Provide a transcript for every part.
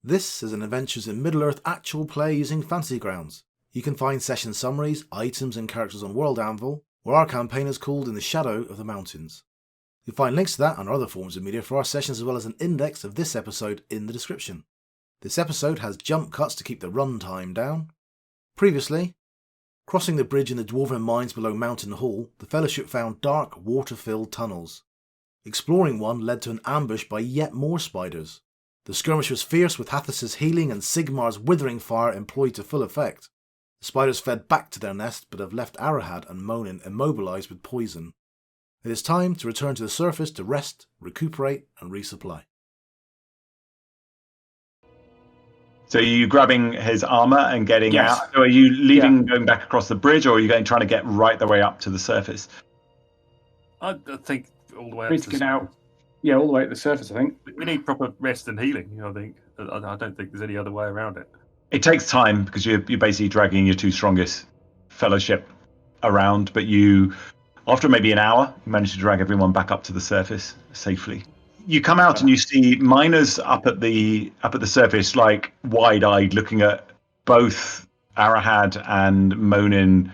This is an Adventures in Middle-Earth actual play using Fantasy Grounds. You can find session summaries, items and characters on World Anvil, where our campaign is called In the Shadow of the Mountains. You'll find links to that and other forms of media for our sessions as well as an index of this episode in the description. This episode has jump cuts to keep the run time down. Previously, crossing the bridge in the Dwarven mines below Mountain Hall, the Fellowship found dark, water-filled tunnels. Exploring one led to an ambush by yet more spiders. The skirmish was fierce, with Hathus' healing and Sigmar's withering fire employed to full effect. The spiders fled back to their nest, but have left Arahad and Monin immobilised with poison. It is time to return to the surface to rest, recuperate and resupply. So are you grabbing his armour and getting Yes. out? Or are you leaving, going back across the bridge, or are you trying to get right the way up to the surface? I think all the way We up need to get out. Yeah, all the way to the surface, I think. We need proper rest and healing, I think. I don't think there's any other way around it. It takes time because you're basically dragging your two strongest fellowship around, but you, after maybe an hour, you manage to drag everyone back up to the surface safely. You come out and you see miners up at the surface, like wide-eyed, looking at both Arahad and Monin,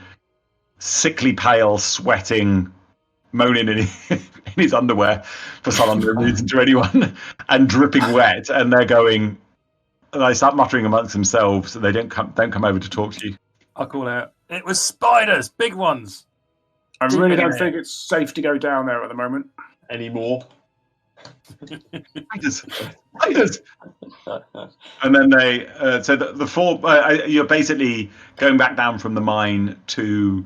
sickly pale, sweating. Monin in his underwear for some unknown reason to anyone, and dripping wet, and they're going. They start muttering amongst themselves, and they don't come over to talk to you. I call out, it was spiders, big ones. I really don't think it's safe to go down there at the moment. Anymore. Spiders. And then they. So the four. You're basically going back down from the mine to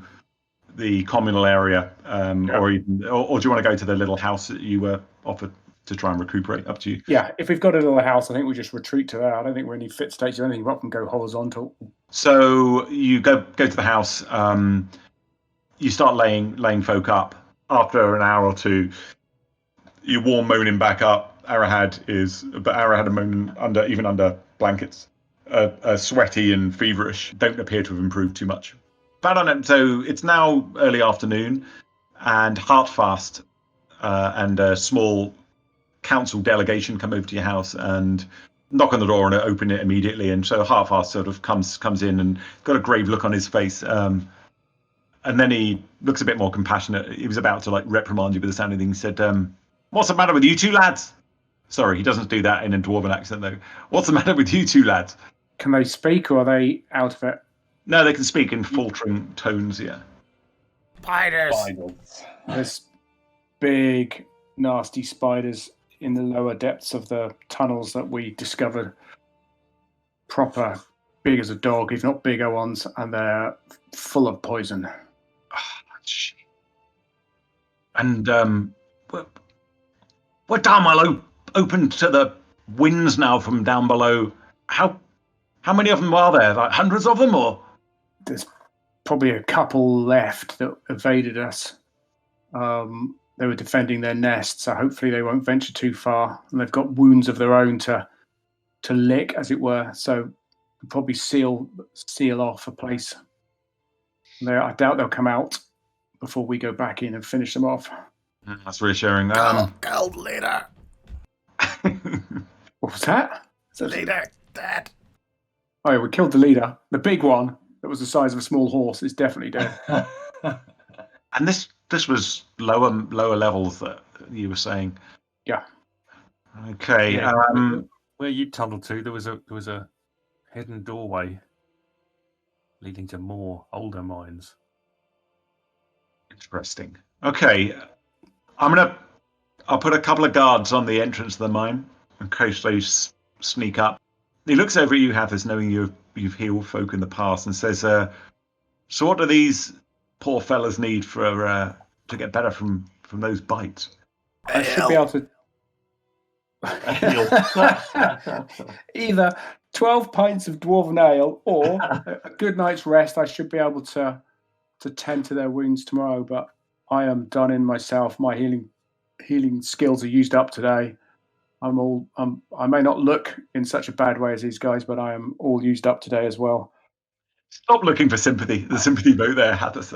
the communal area, or do you want to go to the little house that you were offered to try and recuperate? Up to you. Yeah, if we've got a little house, I think we just retreat to there. I don't think we're in any fit state to do anything up and go horizontal. So you go to the house. You start laying folk up. After an hour or two, you warm Monin back up. Arahad and Monin under blankets, sweaty and feverish. Don't appear to have improved too much. So it's now early afternoon, and Hartfast and a small council delegation come over to your house and knock on the door and open it immediately. And so Hartfast sort of comes in and got a grave look on his face, and then he looks a bit more compassionate. He was about to reprimand you by the sound of things. He said, "What's the matter with you two lads?" Sorry, he doesn't do that in a Dwarven accent though. "What's the matter with you two lads?" Can they speak, or are they out of it? No, they can speak in faltering tones, yeah. Spiders! There's big, nasty spiders in the lower depths of the tunnels that we discovered. Proper, big as a dog, if not bigger ones, and they're full of poison. Shit. And we're damn well open to the winds now from down below. How many of them are there? Like hundreds of them, or? There's probably a couple left that evaded us. They were defending their nest, so hopefully they won't venture too far. And they've got wounds of their own to lick, as it were. So we'll probably seal off a place. I doubt they'll come out before we go back in and finish them off. That's reassuring. Gold leader! What was that? Leader, dead. Oh yeah, we killed the leader. The big one that was the size of a small horse is definitely dead. And this was lower levels that you were saying. Yeah. Okay. Yeah, where you tunneled to, there was a hidden doorway leading to more older mines. Interesting. Okay. I'll put a couple of guards on the entrance of the mine in case they sneak up. He looks over at you, Hathus, knowing you've healed folk in the past, and says, "So what do these poor fellas need to get better from those bites?" I should be able to either 12 pints of dwarven ale or a good night's rest. I should be able to tend to their wounds tomorrow, but I am done in myself. My healing skills are used up today. I may not look in such a bad way as these guys, but I am all used up today as well. Stop looking for sympathy. The sympathy vote there, Hathus.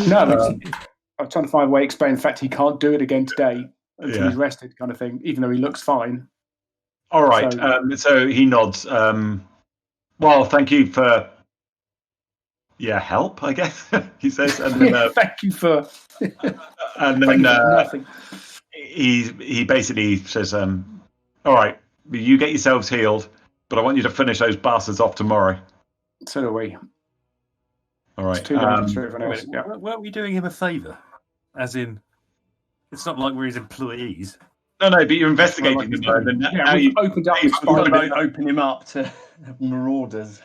No, I'm trying to find a way to explain the fact he can't do it again today until he's rested, kind of thing, even though he looks fine. All right. So- So he nods. Well, thank you for help, I guess, he says. And then, Thank you for. and Thank then you for nothing. he basically says, all right, you get yourselves healed, but I want you to finish those bastards off tomorrow. So do we. All right. It's too dangerous for Wait a everyone else. minute, Yeah. weren't we doing him a favour? As in, it's not like we're his employees. No, but you're investigating them. Yeah, And now we've opened up the you've spider. opened Open him up to marauders.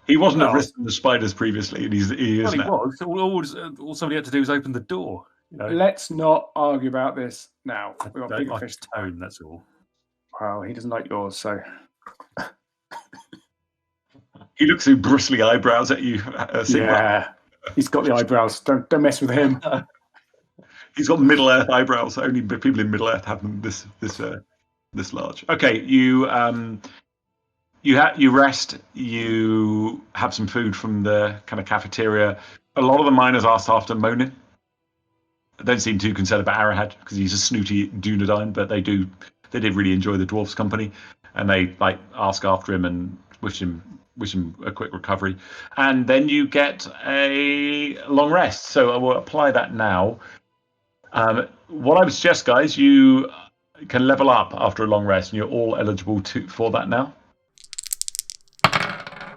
He wasn't at Well- risk from the spiders previously, and he is Well, he now. was. All somebody had to do was open the door. You know, Let's not argue about this now. I We've got don't bigger like fish. his tone. That's all. Well, he doesn't like yours, so. He looks through bristly eyebrows at you, Sigmarr. Yeah. He's got the eyebrows. Don't mess with him. He's got Middle-Earth eyebrows. Only people in Middle-Earth have them this large. Okay, you rest. You have some food from the kind of cafeteria. A lot of the miners asked after Monin. They don't seem too concerned about Arahad because he's a snooty Dunedain, but they did really enjoy the dwarf's company, and they ask after him and wish him a quick recovery. And then you get a long rest. So I will apply that now. What I would suggest, guys, you can level up after a long rest, and you're all eligible for that now.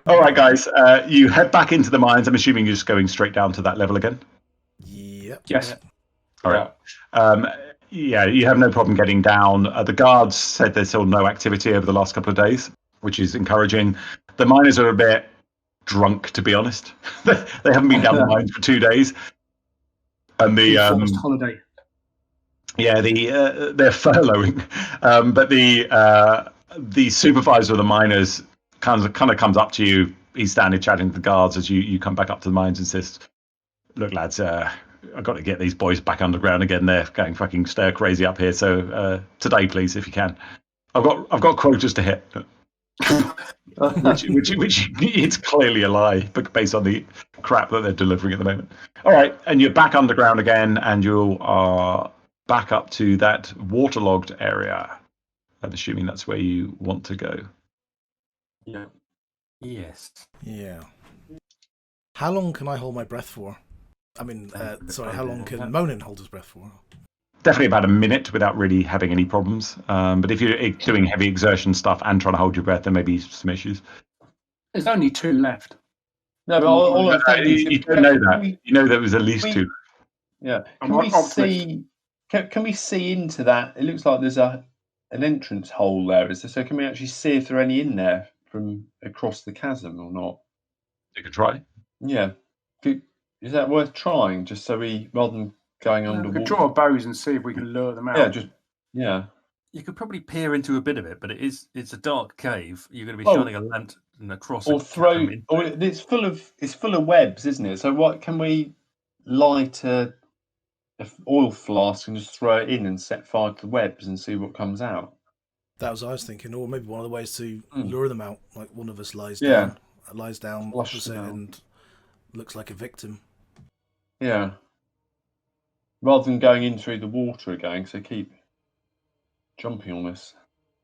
All right, guys, you head back into the mines. I'm assuming you're just going straight down to that level again. Yep. Yes. All right. You have no problem getting down. The guards said there's still no activity over the last couple of days, which is encouraging. The miners are a bit drunk, to be honest. They haven't been down the mines for 2 days. And Forced holiday. they're furloughing. But the supervisor of the miners kind of comes up to you. He's standing chatting to the guards as you come back up to the mines and says, "Look, lads, I've got to get these boys back underground again. They're going fucking stir crazy up here. So today, please, if you can. I've got quotas to hit." which it's clearly a lie, but based on the crap that they're delivering at the moment. All right, and you're back underground again, and you are back up to that waterlogged area. I'm assuming that's where you want to go. Yeah. Yes. Yeah. How long can I hold my breath for? I mean, how long can Monin hold his breath for? Definitely about a minute without really having any problems. But if you're doing heavy exertion stuff and trying to hold your breath, there may be some issues. There's only 2 left. No, but all I'm saying is, You don't know that. You know there was at least 2. Yeah. I'm Can we optimistic. see? Can we see into that? It looks like there's an entrance hole there. Is there? So can we actually see if there are any in there from across the chasm or not? You could try. Yeah. Is that worth trying? Just so we, rather than going We underwater. could draw bows and see if we can lure them out. Yeah. You could probably peer into a bit of it, but it's a dark cave. You're going to be Oh. shining a lantern across. Or it's full of webs, isn't it? So what can we light a oil flask and just throw it in and set fire to the webs and see what comes out? That was what I was thinking. Or maybe one of the ways to lure them out. Like one of us lies Yeah. down Flush opposite them out. and looks like a victim. Yeah. Rather than going in through the water again, so keep jumping on us.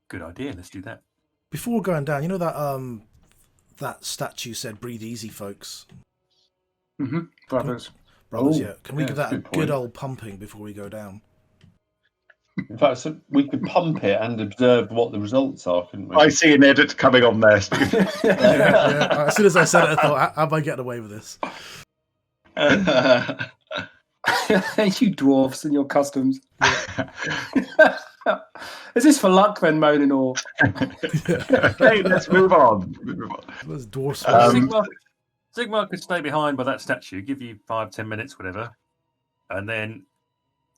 Good idea. Let's do that. Before going down, you know that statue said "Breathe easy, folks." Mm-hmm. Brothers. Brothers, Oh, yeah. Can we yeah, give that's that a a good good point. old pumping before we go down? In fact, so we could pump it and observe what the results are, couldn't we? I see an edit coming on there, Steve. Yeah. As soon as I said it, I thought, "How am I getting away with this?" You dwarfs and your customs. Is this for luck then, Monin, or? Okay, let's move on. Those dwarfs. Sigmarr could stay behind by that statue, give you 5-10 minutes, whatever, and then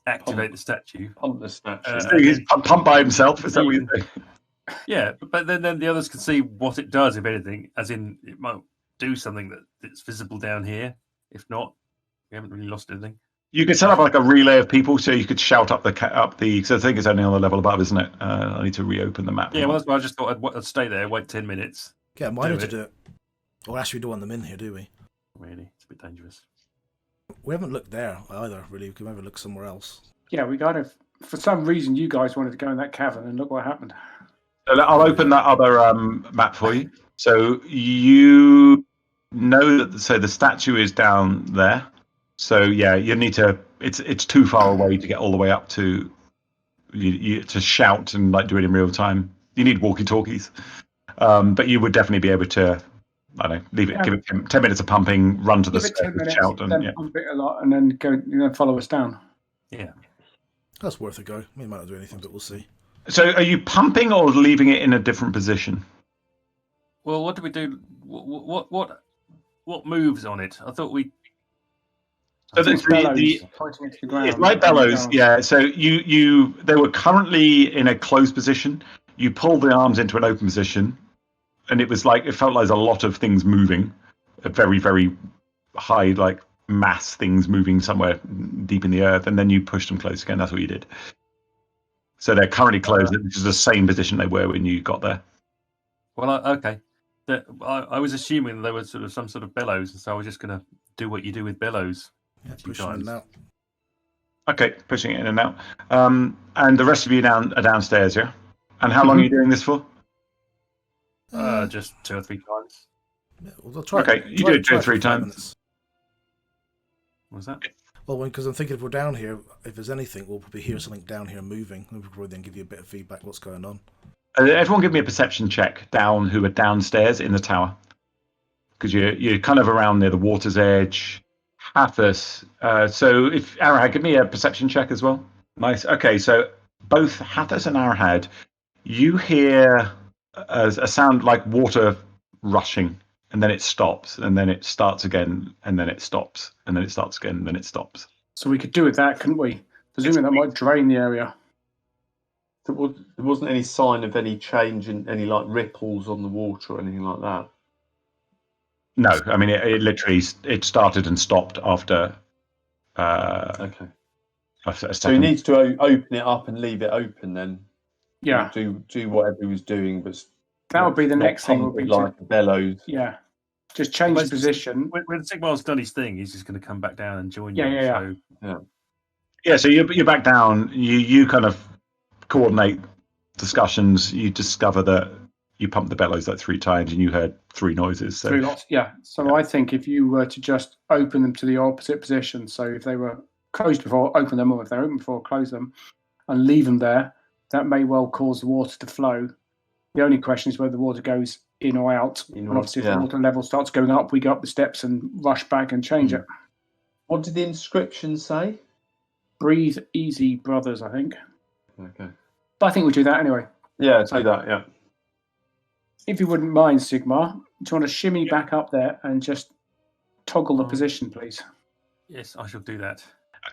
activate the statue. Pump the statue. So he's pumped by himself. Is that what you're saying? Yeah, but then the others can see what it does, if anything, as in it might do something that's visible down here. If not, we haven't really lost anything. You could set up like a relay of people, so you could shout up the. Because I think it's only on the level above, isn't it? I need to reopen the map. Yeah, well, that's why I just thought I'd stay there, wait 10 minutes. Yeah, Miner to it. do it. Or actually, we don't want them in here, do we? Really, it's a bit dangerous. We haven't looked there either, really. We can maybe look somewhere else. Yeah, we for some reason, you guys wanted to go in that cavern and look what happened. I'll open that other map for you. So you know that the statue is down there. So yeah, you need to. It's too far away to get all the way up to to shout and like do it in real time. You need walkie-talkies, but you would definitely be able to. I don't know. Leave it. Yeah. Give it 10 minutes of pumping. Run to the Give it 10 stairs, minutes, shout, then and pump it a lot, and then go follow us down. Yeah. That's worth a go. We might not do anything, but we'll see. So, are you pumping or leaving it in a different position? Well, what do we do? What moves on it? I thought we. So It's bellows pointing into the ground. It's like bellows, yeah. So they were currently in a closed position. You pulled the arms into an open position, and it felt like there's a lot of things moving, a very, very high like mass things moving somewhere deep in the earth, and then you pushed them close again. That's what you did. So they're currently closed, which is the same position they were when you got there. Well, okay. I was assuming there was sort of some sort of bellows, and so I was just going to do what you do with bellows. Yeah, Few push them in times. now. Okay, pushing it in and out. And the rest of you are downstairs, yeah? And how long are you doing this for? Just 2 or 3 times. Yeah, well, I'll try Okay, it. you Try do it it 2 or for 3 5 times. minutes. What was that? Well, because I'm thinking if we're down here, if there's anything, we'll probably hear something down here moving. We'll probably then give you a bit of feedback what's going on. Everyone give me a perception check who are downstairs in the tower. Because you're kind of around near the water's edge. Hathus. So if Arahad, give me a perception check as well. Nice. Okay, so both Hathus and Arahad, you hear a sound like water rushing, and then it stops, and then it starts again, and then it stops, and then it starts again, and then it stops. So we could do with that, couldn't we? Presuming that might drain the area. There wasn't any sign of any change in any like ripples on the water or anything like that. No, I mean it literally started and stopped after. Okay. A So he second. needs to open it up and leave it open then. Yeah, Do whatever he was doing, but that would be the not next thing. pump Would it be like a bellows. yeah, just change Well, the position. When Sigmar's done his thing, he's just going to come back down and join you. Yeah. So Yeah, so you're back down. You kind of coordinate discussions. You discover that you pumped the bellows like 3 times, and you heard 3 noises. So 3 lots. Yeah. So I think if you were to just open them to the opposite position, so if they were closed before, open them, or if they're open before, close them, and leave them there, that may well cause the water to flow. The only question is whether the water goes in or out. In or And obviously, if yeah. the water level starts going up, we go up the steps and rush back and change it. What did the inscription say? Breathe easy, brothers, I think. Okay. But I think we'll do that anyway. Yeah, do that. Yeah. If you wouldn't mind, Sigmarr, do you want to shimmy back up there and just toggle the position, please? yes, I shall do that.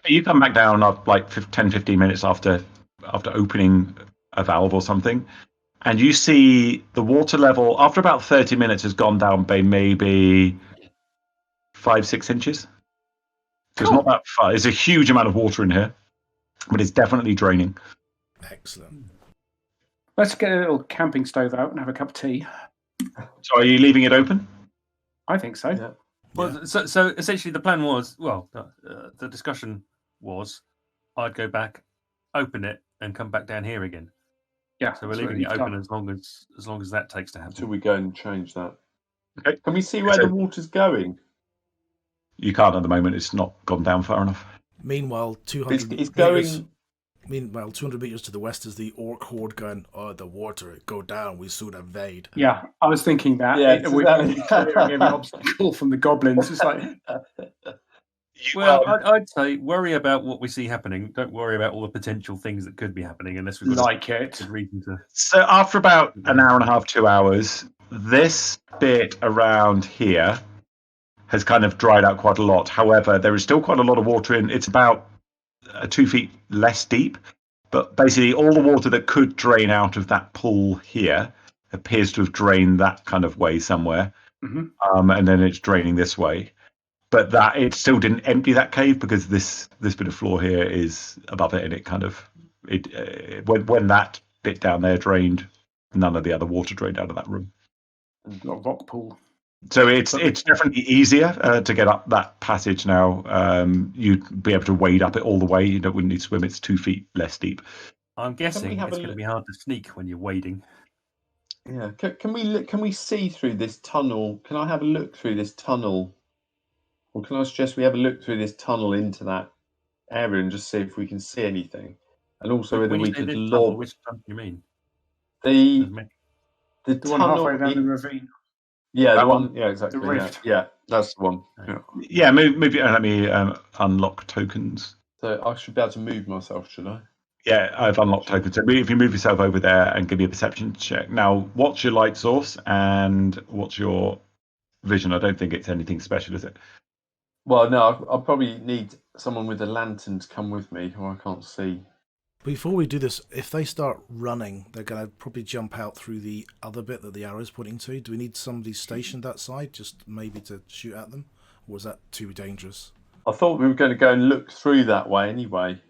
you come back down like 10, 15 minutes after opening a valve or something, and you see the water level after about 30 minutes has gone down by maybe 5-6 inches. So it's not that far. There's a huge amount of water in here, but it's definitely draining. Excellent. Let's get a little camping stove out and have a cup of tea. So are you leaving it open? I think so. Yeah. Well, so essentially the plan was, the discussion was, I'd go back, open it, and come back down here again. Yeah. So we're that's what leaving it we've open done. as long as that takes to happen. Until we go and change that. Okay. Can we see where So- the water's going? You can't at the moment. It's not gone down far enough. Meanwhile, 200 It's meters. going. Meanwhile, 200 meters to the west is the orc horde going. Oh, the water go down. We soon invade. Yeah, I was thinking that. Yeah, We're exactly. clearing every obstacle from the goblins. It's like, Well, I'd say worry about what we see happening. Don't worry about all the potential things that could be happening unless we've got like a it. good reason to. So after about an hour and a half, 2 hours, this bit around here has kind of dried out quite a lot. However, there is still quite a lot of water in. It's about 2 feet less deep, but basically all the water that could drain out of that pool here appears to have drained that kind of way somewhere, and then it's draining this way. But that it still didn't empty that cave because this bit of floor here is above it, and it kind of when that bit down there drained, none of the other water drained out of that room. Got a rock pool. So it's definitely easier to get up that passage now. You'd be able to wade up it all the way. You wouldn't need to swim. It's 2 feet less deep. I'm guessing have it's a going to look? be hard to sneak when you're wading. Yeah. Can we see through this tunnel? Can I have a look through this tunnel, or can I suggest we have a look through this tunnel into that area and just see if we can see anything, and also whether When you we say could this tunnel, lob which tunnel do you mean? the Doesn't make- the The one tunnel. halfway down the ravine. Yeah, That the one? one. Yeah, exactly. The rift. Yeah, that's the one. Right. Yeah. Yeah, move. Let me unlock tokens. So I should be able to move myself, should I? Yeah, I've unlocked tokens. So if you move yourself over there and give me a perception check. Now, what's your light source and what's your vision? I don't think it's anything special, is it? Well, no, I'll probably need someone with a lantern to come with me, or I can't see. Before we do this, if they start running, they're going to probably jump out through the other bit that the arrow's pointing to. Do we need somebody stationed that side, just maybe to shoot at them? Or is that too dangerous? I thought we were going to go and look through that way anyway.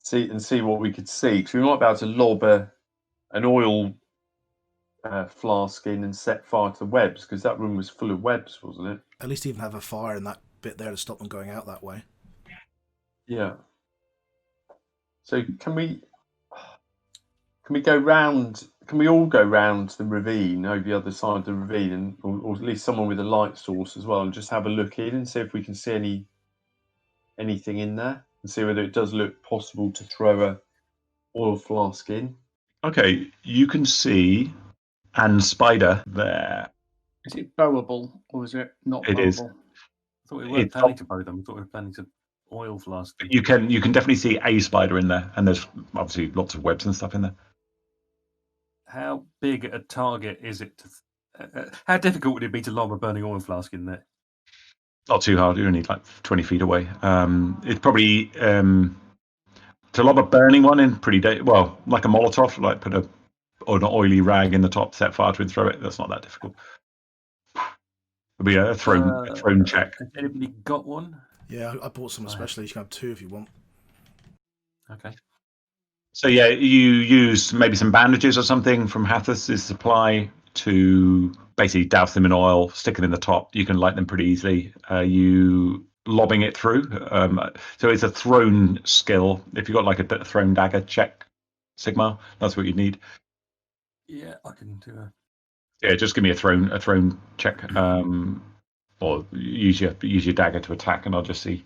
See what we could see, because we might be able to lob an oil flask in and set fire to the webs, because that room was full of webs, wasn't it? At least even have a fire in that bit there to stop them going out that way. Yeah. So can we go round? Can we all go round the ravine, over the other side of the ravine, and or at least someone with a light source as well, and just have a look in and see if we can see anything in there, and see whether it does look possible to throw a oil flask in. Okay, you can see and spider there. Is it bowable or is it not It bowable? is. I thought we weren't It's planning to bow them. I thought we were planning to oil flask them. You can definitely see a spider in there, and there's obviously lots of webs and stuff in there. How big a target is it? How difficult would it be to lob a burning oil flask in there? Not too hard. You're only like 20 feet away. It's probably to lob a burning one in pretty well, like a Molotov, like put an oily rag in the top, set fire to it, and throw it. That's not that difficult. It'll be a thrown check. Has anybody got one? Yeah, I bought some especially. You can have two if you want. Okay. So yeah, you use maybe some bandages or something from Hathus' supply to basically douse them in oil, stick them in the top. You can light them pretty easily. You lobbing it through. So it's a thrown skill. If you've got like a thrown dagger, check Sigmarr. That's what you need. Yeah, I can do a. Yeah, just give me a thrown check. Or use your dagger to attack, and I'll just see.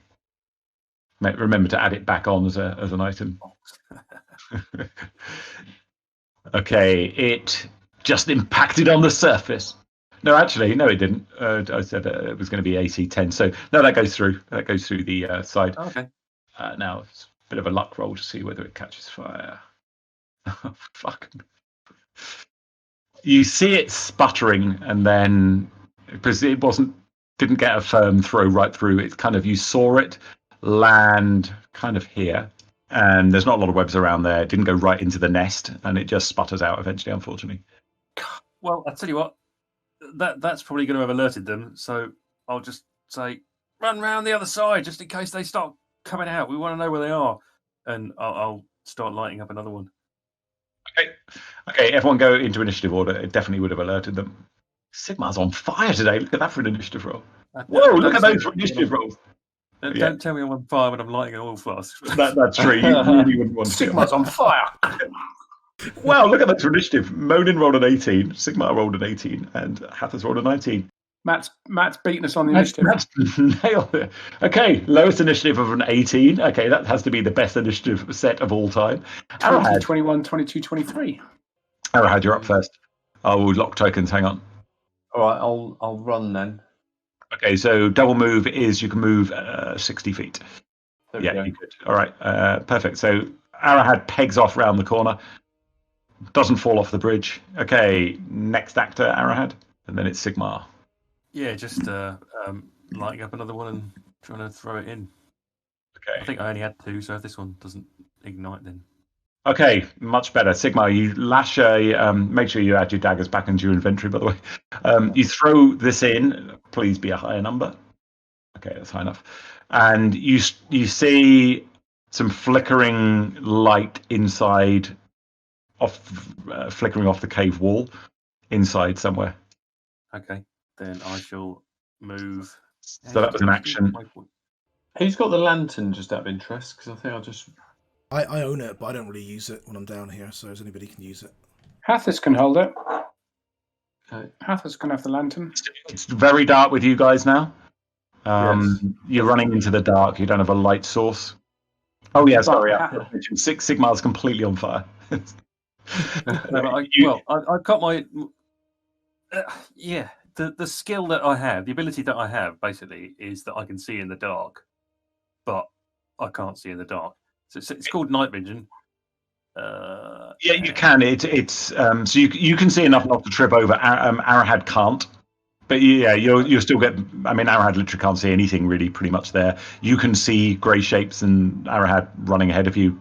Remember to add it back on as an item. Okay, it just impacted on the surface. No, actually, no, it didn't. I said it was going to be AC 10. So no, that goes through. That goes through the side. Oh, okay. Now it's a bit of a luck roll to see whether it catches fire. Oh, fuck. You see it sputtering, and then because it didn't get a firm throw right through. It's kind of, you saw it land kind of here, and there's not a lot of webs around there. It didn't go right into the nest, and it just sputters out eventually, unfortunately. Well, I'll tell you what, that's probably going to have alerted them. So I'll just say, run round the other side, just in case they start coming out. We want to know where they are, and I'll start lighting up another one. Okay, everyone go into initiative order. It definitely would have alerted them. Sigmar's on fire today. Look at that for an initiative roll. Whoa, look at those for initiative rolls. Don't tell me I'm on fire when I'm lighting an oil flask. That's true. You really wouldn't want to. Sigmar's on fire. Wow, look at that for initiative. Monin rolled an 18, Sigmarr rolled an 18, and Hathus rolled a 19. Matt's beating us on the initiative. Matt's nailed it. Okay, lowest initiative of an 18. Okay, that has to be the best initiative set of all time. 20, Arahad. 21, 22, 23. Arahad, you're up first. Oh, lock tokens, hang on. All right, I'll run then. Okay, so double move is you can move 60 feet. There we Yeah, go. you could. All right, perfect. So Arahad pegs off round the corner, doesn't fall off the bridge. Okay, next actor, Arahad, and then it's Sigmarr. Yeah, just lighting up another one and trying to throw it in. Okay. I think I only had two, so if this one doesn't ignite, then Okay, much better. Sigmarr, you lash a. Make sure you add your daggers back into your inventory, by the way. You throw this in. Please be a higher number. Okay, that's high enough. And you see some flickering light inside, flickering off the cave wall, inside somewhere. okay. Then I shall move. So that was an action. Who's got the lantern, just out of interest? Because I think I'll just. I own it, but I don't really use it when I'm down here, so if anybody can use it. Hathus can hold it. Okay. Hathus can have the lantern. It's very dark with you guys now. Yes. You're running into the dark. You don't have a light source. Oh yeah, sorry. But Six Sigmar's completely on fire. No, but I've got my the skill that I have, the ability that I have, basically, is that I can see in the dark, but I can't see in the dark. So it's called night vision. Yeah, you can. It's so you can see enough not to trip over. Arahad can't. But yeah, you'll still get. I mean, Arahad literally can't see anything really. Pretty much there. You can see grey shapes and Arahad running ahead of you,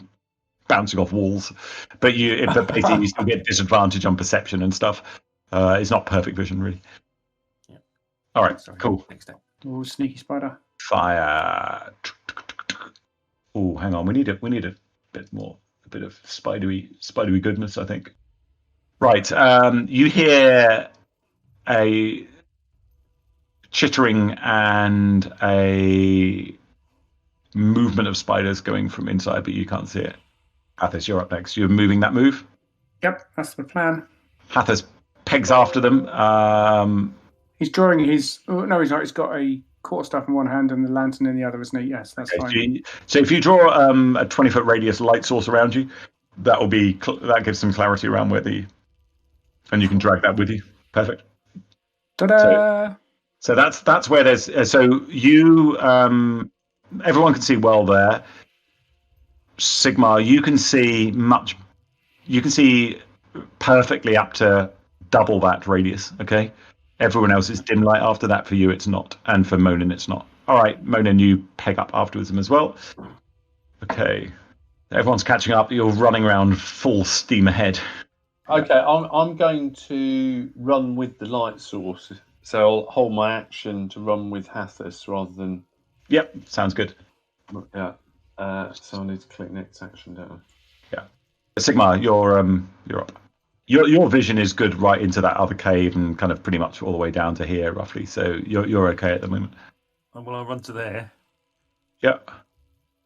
bouncing off walls. But basically you still get disadvantage on perception and stuff. It's not perfect vision really. Yeah. All right. Sorry, Cool. next step. Oh, sneaky spider. Fire. Oh, hang on. We need a bit more. A bit of spidery goodness, I think. Right. You hear a chittering and a movement of spiders going from inside, but you can't see it. Hathus, you're up next. You're moving that move. Yep, that's the plan. Hathus pegs after them. He's drawing his. Oh, no, he's not. He's got a quarterstaff in one hand and the lantern in the other, isn't he? Yes, that's fine. So if you draw a 20-foot radius light source around you, that gives some clarity around and you can drag that with you. Perfect. Ta-da! So that's where there's. So you, everyone can see well there. Sigmarr, you can see perfectly up to double that radius. Okay. Everyone else is dim light. After that, for you, it's not, and for Monin, it's not. All right, Monin, you peg up afterwards them as well. Okay, everyone's catching up. You're running around full steam ahead. Okay, I'm going to run with the light source, so I'll hold my action to run with Hathus rather than. Yep, sounds good. Yeah. So I need to click next action, don't I? Yeah. Sigmarr, you're up. Your vision is good right into that other cave and kind of pretty much all the way down to here, roughly. So you're okay at the moment. Well, I'll run to there. Yep.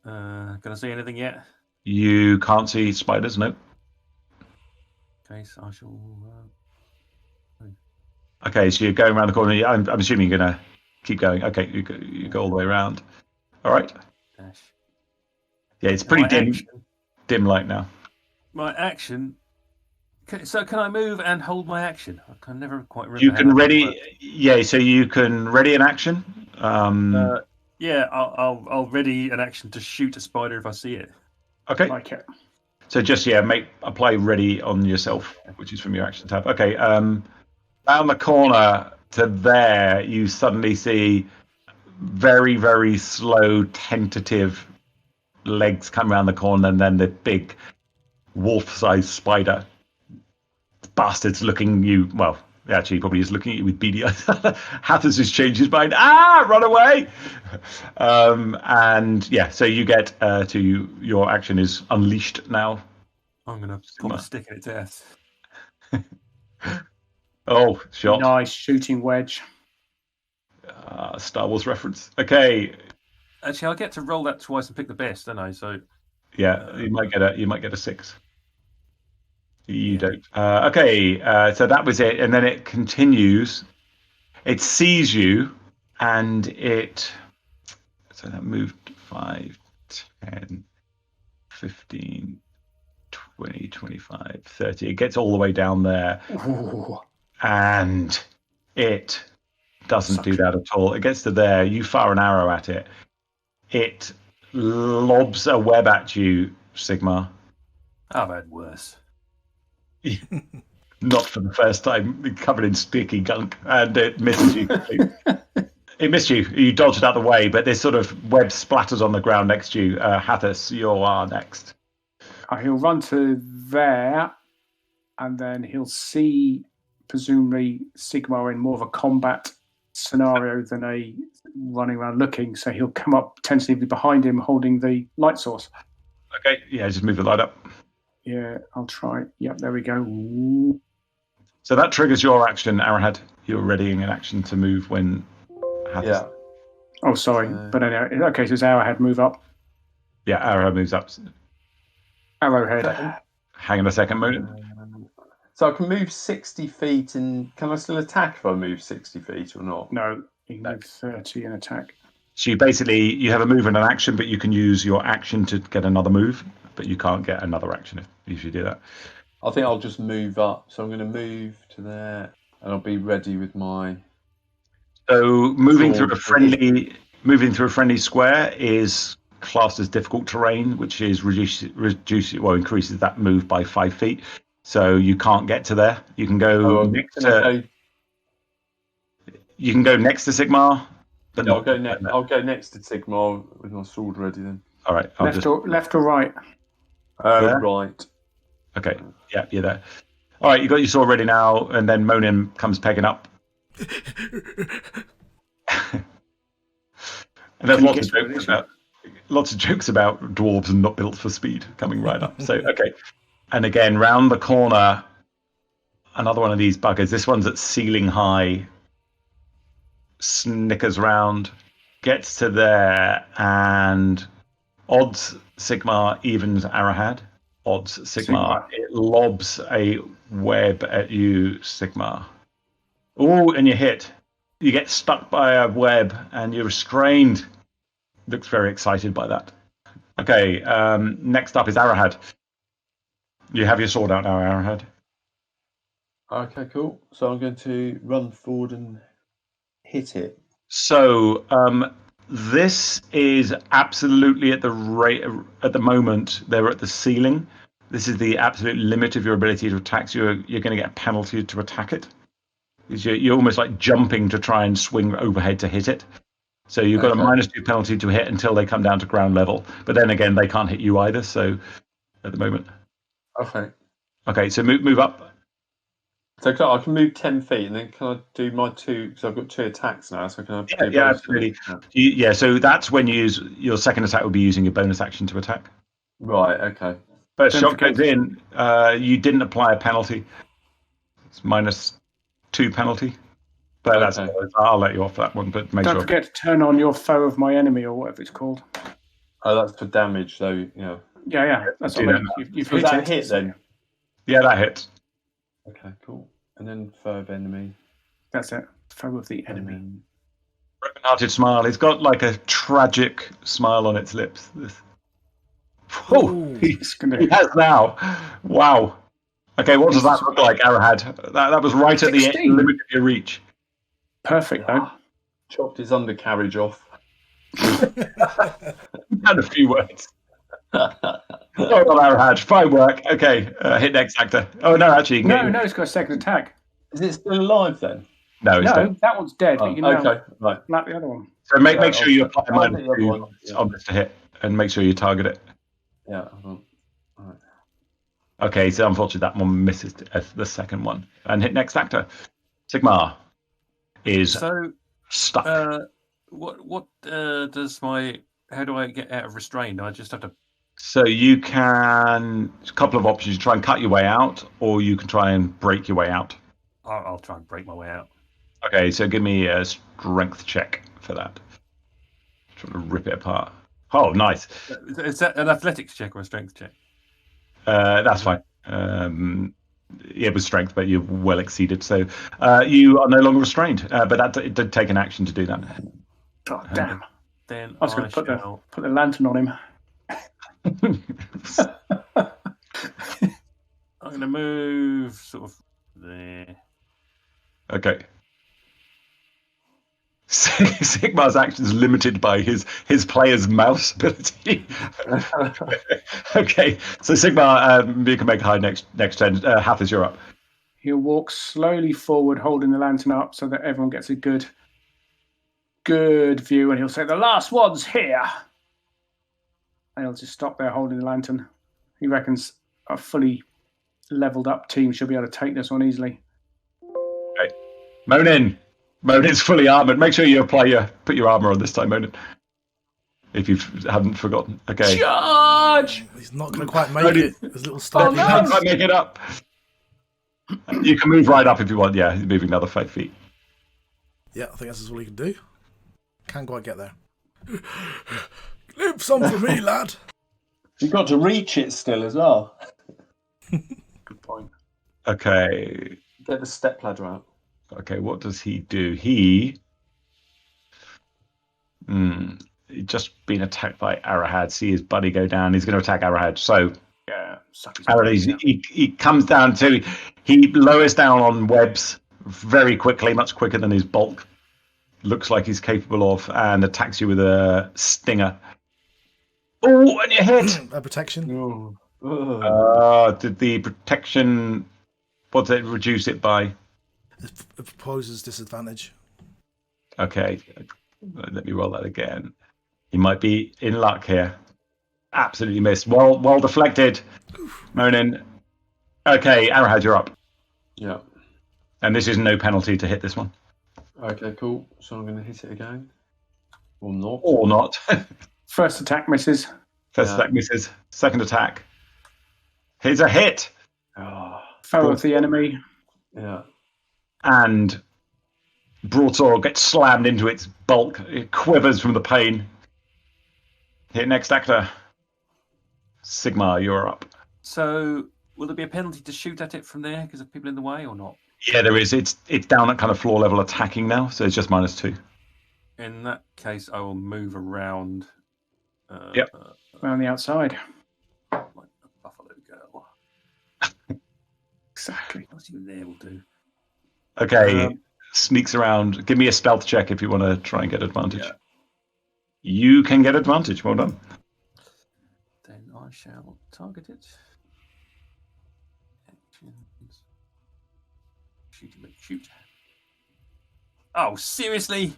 Can I see anything yet? You can't see spiders, no. Okay, so I shall. Okay, so you're going around the corner. I'm assuming you're gonna keep going. Okay, you go all the way around. All right. Dash. Yeah, it's pretty dim light now. My action. So can I move and hold my action? I can never quite remember. You can ready. Yeah, so you can ready an action. Yeah, I'll ready an action to shoot a spider if I see it. Okay. Like it. So just apply ready on yourself, which is from your action tab. Okay. Down the corner to there, you suddenly see very, very slow, tentative legs come around the corner, and then the big wolf-sized spider. Bastard's looking you. Well, actually, probably is looking at you with beady eyes. Hathus has changed his mind. Run away! And yeah, so you get to your action is unleashed now. I'm gonna put a stick in its ass. Oh, shot! Nice shooting wedge. Star Wars reference. Okay. Actually, I'll get to roll that twice and pick the best, don't I? So yeah, you might get a 6. You don't. Okay, so that was it, and then it continues. It sees you, and so that moved 5, 10, 15, 20, 25, 30. It gets all the way down there. Ooh. And it doesn't do that at all. It gets to there. You fire an arrow at it. It lobs a web at you, Sigmarr. I've had worse. Not for the first time, covered in sticky gunk, and it misses you. It missed you. You dodged out the way, but this sort of web splatters on the ground next to you. Hathus, you are next. He'll run to there, and then he'll see, presumably, Sigmarr in more of a combat scenario than a running around looking. So he'll come up tentatively behind him, holding the light source. Okay, yeah, just move the light up. Yeah, I'll try. Yep, there we go. Ooh. So that triggers your action, Arahad. You're readying an action to move when Hathus. Yeah. Oh, sorry. But anyway, okay, so it's Arrowhead move up. Yeah, Arahad moves up. Arrowhead. Hang on a second, Monin. So I can move 60 feet, and can I still attack if I move 60 feet or not? No, you can move 30 and attack. So you have a move and an action, but you can use your action to get another move, but you can't get another action if you do that. I think I'll just move up. So I'm going to move to there, and I'll be ready with my. So moving through a friendly square is classed as difficult terrain, which is increases that move by 5 feet. So you can't get to there. You can go next to. You can go next to Sigmarr. But I'll go next to Sigmarr with my sword ready then. All right. Left or right? Right. Okay. Yeah, you're there. All right, you got your sword ready now, and then Monin comes pegging up. And there's lots of jokes about dwarves and not built for speed coming right up. So okay, and again round the corner, another one of these buggers. This one's at ceiling high. Snickers round, gets to there, and odds Sigmarr, evens Arahad. Odds Sigmarr. It lobs a web at you, Sigmarr. Oh, and you hit. You get stuck by a web and you're restrained. Looks very excited by that. Okay, next up is Arahad. You have your sword out now, Arahad. Okay, cool. So I'm going to run forward and hit it. So this is absolutely at the moment. They're at the ceiling. This is the absolute limit of your ability to attack. So you're going to get a penalty to attack it. You're almost like jumping to try and swing overhead to hit it. So you've got a -2 penalty to hit until they come down to ground level. But then again, they can't hit you either. So at the moment. Okay. So move up. So I can move 10 feet, and then can I do my 2? Because I've got 2 attacks now. So can I? Yeah, absolutely. Yeah. So that's when you use your second attack. Will be using your bonus action to attack. Right. Okay. First shot goes in. You didn't apply a penalty. It's -2 penalty. But that's I'll let you off that one. But don't forget to turn on your foe of my enemy or whatever it's called. Oh, that's for damage. So you know. Yeah. That's what I mean. You've hit that it. Hit then. Yeah, that hits. Okay, cool. And then foe of enemy. That's it. Foe of the enemy. Broken-hearted smile. It's got like a tragic smile on its lips. He has now. Wow. Okay, what does that look like, Arahad? That was right 16. At the limit of your reach. Perfect, though. Chopped his undercarriage off. And a few words. Sorry about Arahad. Fine work. Okay, hit next actor. Oh, no, actually. No, it's got a second attack. Is it still alive then? No, it's dead. That one's dead. Oh, but you can right. slap the other one. So make sure you apply -2 on this to hit, and make sure you target it. Yeah. All right. Okay, so unfortunately that one misses the second one. And hit next actor. Sigmarr is stuck. What does how do I get out of restraint? I just have to. So you can a couple of options. You try and cut your way out, or you can try and break your way out. I'll try and break my way out. Okay, so give me a strength check for that. Trying to rip it apart. Oh, nice. Is that an athletics check or a strength check? That's fine. It was strength, but you've well exceeded. So you are no longer restrained. But it did take an action to do that. Oh, damn. Then I was going to put the lantern on him. I'm going to move sort of there. Okay. Sigmar's action is limited by his player's mouse ability. Okay, so Sigmarr, you can make a high next turn. Hathus, you're up. He'll walk slowly forward, holding the lantern up so that everyone gets a good view, and he'll say, "The last one's here." And he'll just stop there, holding the lantern. He reckons a fully leveled up team should be able to take this one easily. Okay, Monin's fully armored. Make sure you put your armor on this time, Monin. If you haven't forgotten. Okay. Charge! He's not going to quite make it. There's a little stopping. He can't quite make it up. You can move right up if you want. Yeah, he's moving another 5 feet. Yeah, I think that's all he can do. Can't quite get there. Leave some for me, lad. You've got to reach it still as well. Good point. Okay. Get the step ladder out. Okay, what does he do? He'd just been attacked by Arahad. See his buddy go down. He's going to attack Arahad. So Yeah, suck his Arahad, brains out. he comes down to, he lowers down on webs very quickly, much quicker than his bulk looks like he's capable of, and attacks you with a stinger. Oh, and you hit! A protection. Did the protection, what did it reduce it by? It proposes disadvantage. Okay, let me roll that again. He might be in luck here. Absolutely missed. Well deflected, Monin. Okay, Arahad, you're up. Yeah. And this is no penalty to hit this one. Okay, cool. So I'm going to hit it again. Or not. Or not. First attack misses. First attack misses. Second attack. Here's a hit. Foe of the enemy. Yeah. And broadsword gets slammed into its bulk. It quivers from the pain. Hit next actor. Sigmarr, you're up. So, will there be a penalty to shoot at it from there because of people in the way or not? Yeah, there is. It's down at kind of floor level attacking now, so it's just -2. In that case, I will move around. Yep. Around the outside. Like a buffalo girl. Exactly. What's even there will do. Okay, sneaks around. Give me a stealth check if you want to try and get advantage. Yeah. You can get advantage. Well done. Then I shall target it. Actions. Shoot. Oh, seriously?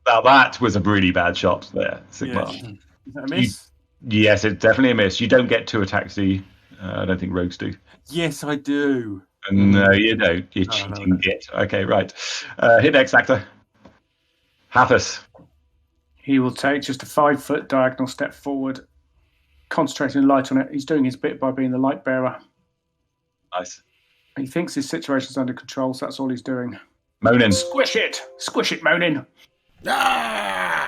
Now that was a really bad shot there, Sigmar. Yeah. Is that a miss? Yes, it's definitely a miss. You don't get 2 attacks, do you? I don't think rogues do. Yes, I do. No, you don't. You're No, cheating no. git. Okay, right. Hit next actor. Hathus. He will take just a 5-foot diagonal step forward, concentrating light on it. He's doing his bit by being the light bearer. Nice. He thinks his situation's under control, so that's all he's doing. Monin. Squish it, Monin. Ah!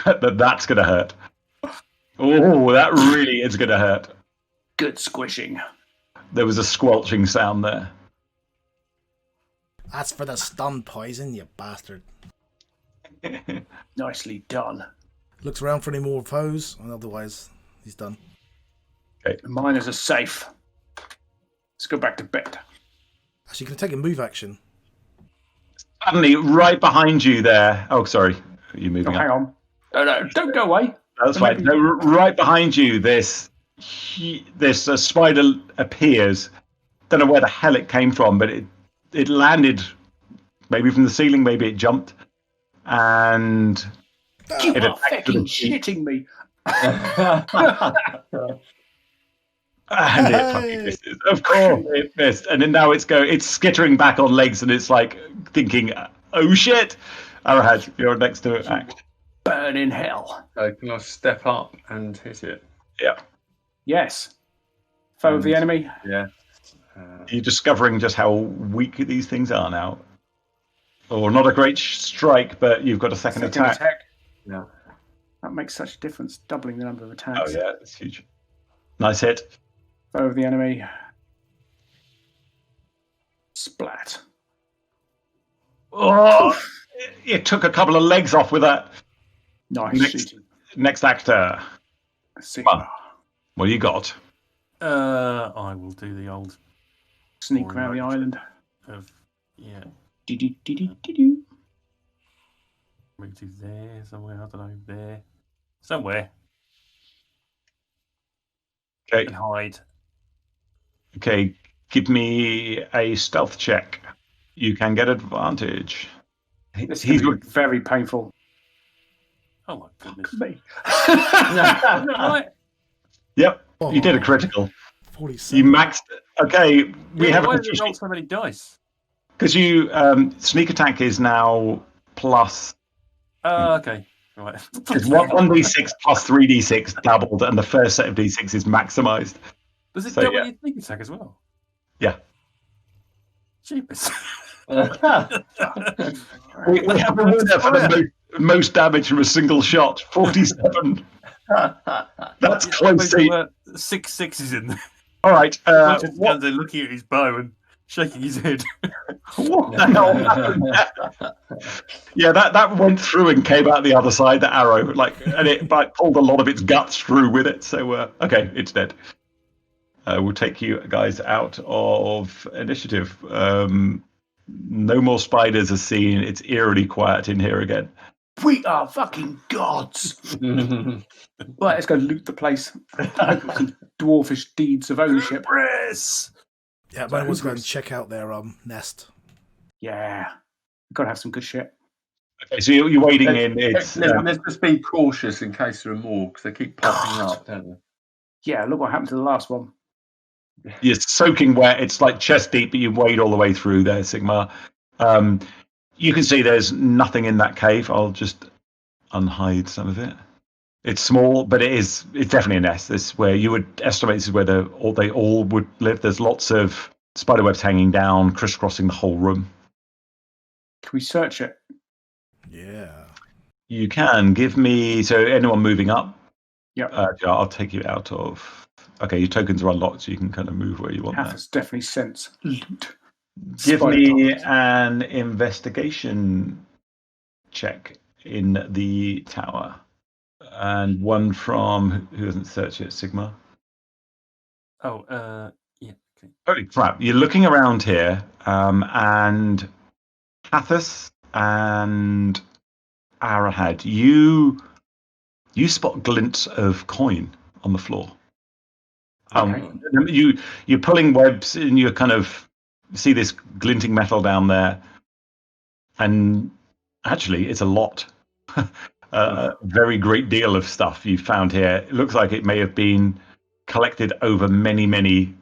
That's going to hurt. Oh, that really is going to hurt. Good squishing. There was a squelching sound there. That's for the stun poison, you bastard. Nicely done. Looks around for any more foes, and otherwise he's done. Okay. The miners are safe. Let's go back to bed. Actually, you can take a move action. Suddenly, right behind you there. Oh, sorry. Are you moving Oh, up? hang on. No, don't go away. That's fine. No, right behind you, this spider appears. Don't know where the hell it came from, but it landed maybe from the ceiling, maybe it jumped, and You it are attacked fucking with a cheek. shitting me. And it fucking misses. Of course, it missed. And then now it's skittering back on legs, and it's like thinking, "Oh shit!" Arahad, you're next to act. Burn in hell. So can I step up and hit it? Yeah. Yes. Foe of the enemy. Yeah. You're discovering just how weak these things are now. Or not a great strike, but you've got a second attack. Yeah. That makes such a difference, doubling the number of Oh attacks. yeah, it's huge. Nice hit. Foe of the enemy. Splat. Oh, it took a couple of legs off with that. Nice Next. shooting. Next actor. Sigmarr. What do you got? I will do the old Sneak around the island. of Do-do-do-do-do-do. maybe do there somewhere. I don't know, there somewhere, Okay. and hide. Okay. Give me a stealth check. You can get advantage. This He's is very painful. Oh my goodness! Me. Right. Yep. Oh, You did a critical. 47. You maxed. Okay. We Yeah, have why did you roll so many dice? because you sneak attack is now plus. Oh, okay. Right. It's 1d6 plus 3d6 doubled, and the first set of d6 is maximized. Does it So, double yeah. your sneak attack as well? Yeah. Cheapest. We have a winner for the most damage from a single shot. 47. That's close to. 6 sixes in there. All right. Just What stands there looking at his bow and shaking his head. the hell happened there? Yeah, that went through and came out the other side. The arrow, and it pulled a lot of its guts through with it. So okay, it's dead. We'll take you guys out of initiative. No more spiders are seen. It's eerily quiet in here again. We are fucking gods. Right, let's go loot the place. Some dwarfish deeds of ownership. Chris! Yeah, but I want to go and check out their nest. Yeah, we've got to have some good shit. Okay, so you're wading in. It's Let's just be cautious in case there are more, because they keep popping up, don't they? Yeah, look what happened to the last one. you're soaking wet. It's like chest deep, but you wade all the way through there, Sigmarr. You can see there's nothing in that cave. I'll just unhide some of it. It's small, but it's definitely a nest. This is where you would estimate this is where they all would live. There's lots of spider webs hanging down, crisscrossing the whole room. Can we search it? Yeah. You can give me, so anyone moving up? Yep. I'll take you out of, okay, your tokens are unlocked, so you can kind of move where you want. Hathus definitely sense loot. Give Spider me tunnels. an investigation check in the tower. And one from, who hasn't searched yet, Sigmarr? Oh, yeah. Okay. Holy crap, you're looking around here, and Hathus and Arahad, you spot glints of coin on the floor. You're pulling webs and you kind of see this glinting metal down there, and actually it's a lot. A very great deal of stuff you found here. It looks like it may have been collected over many, many,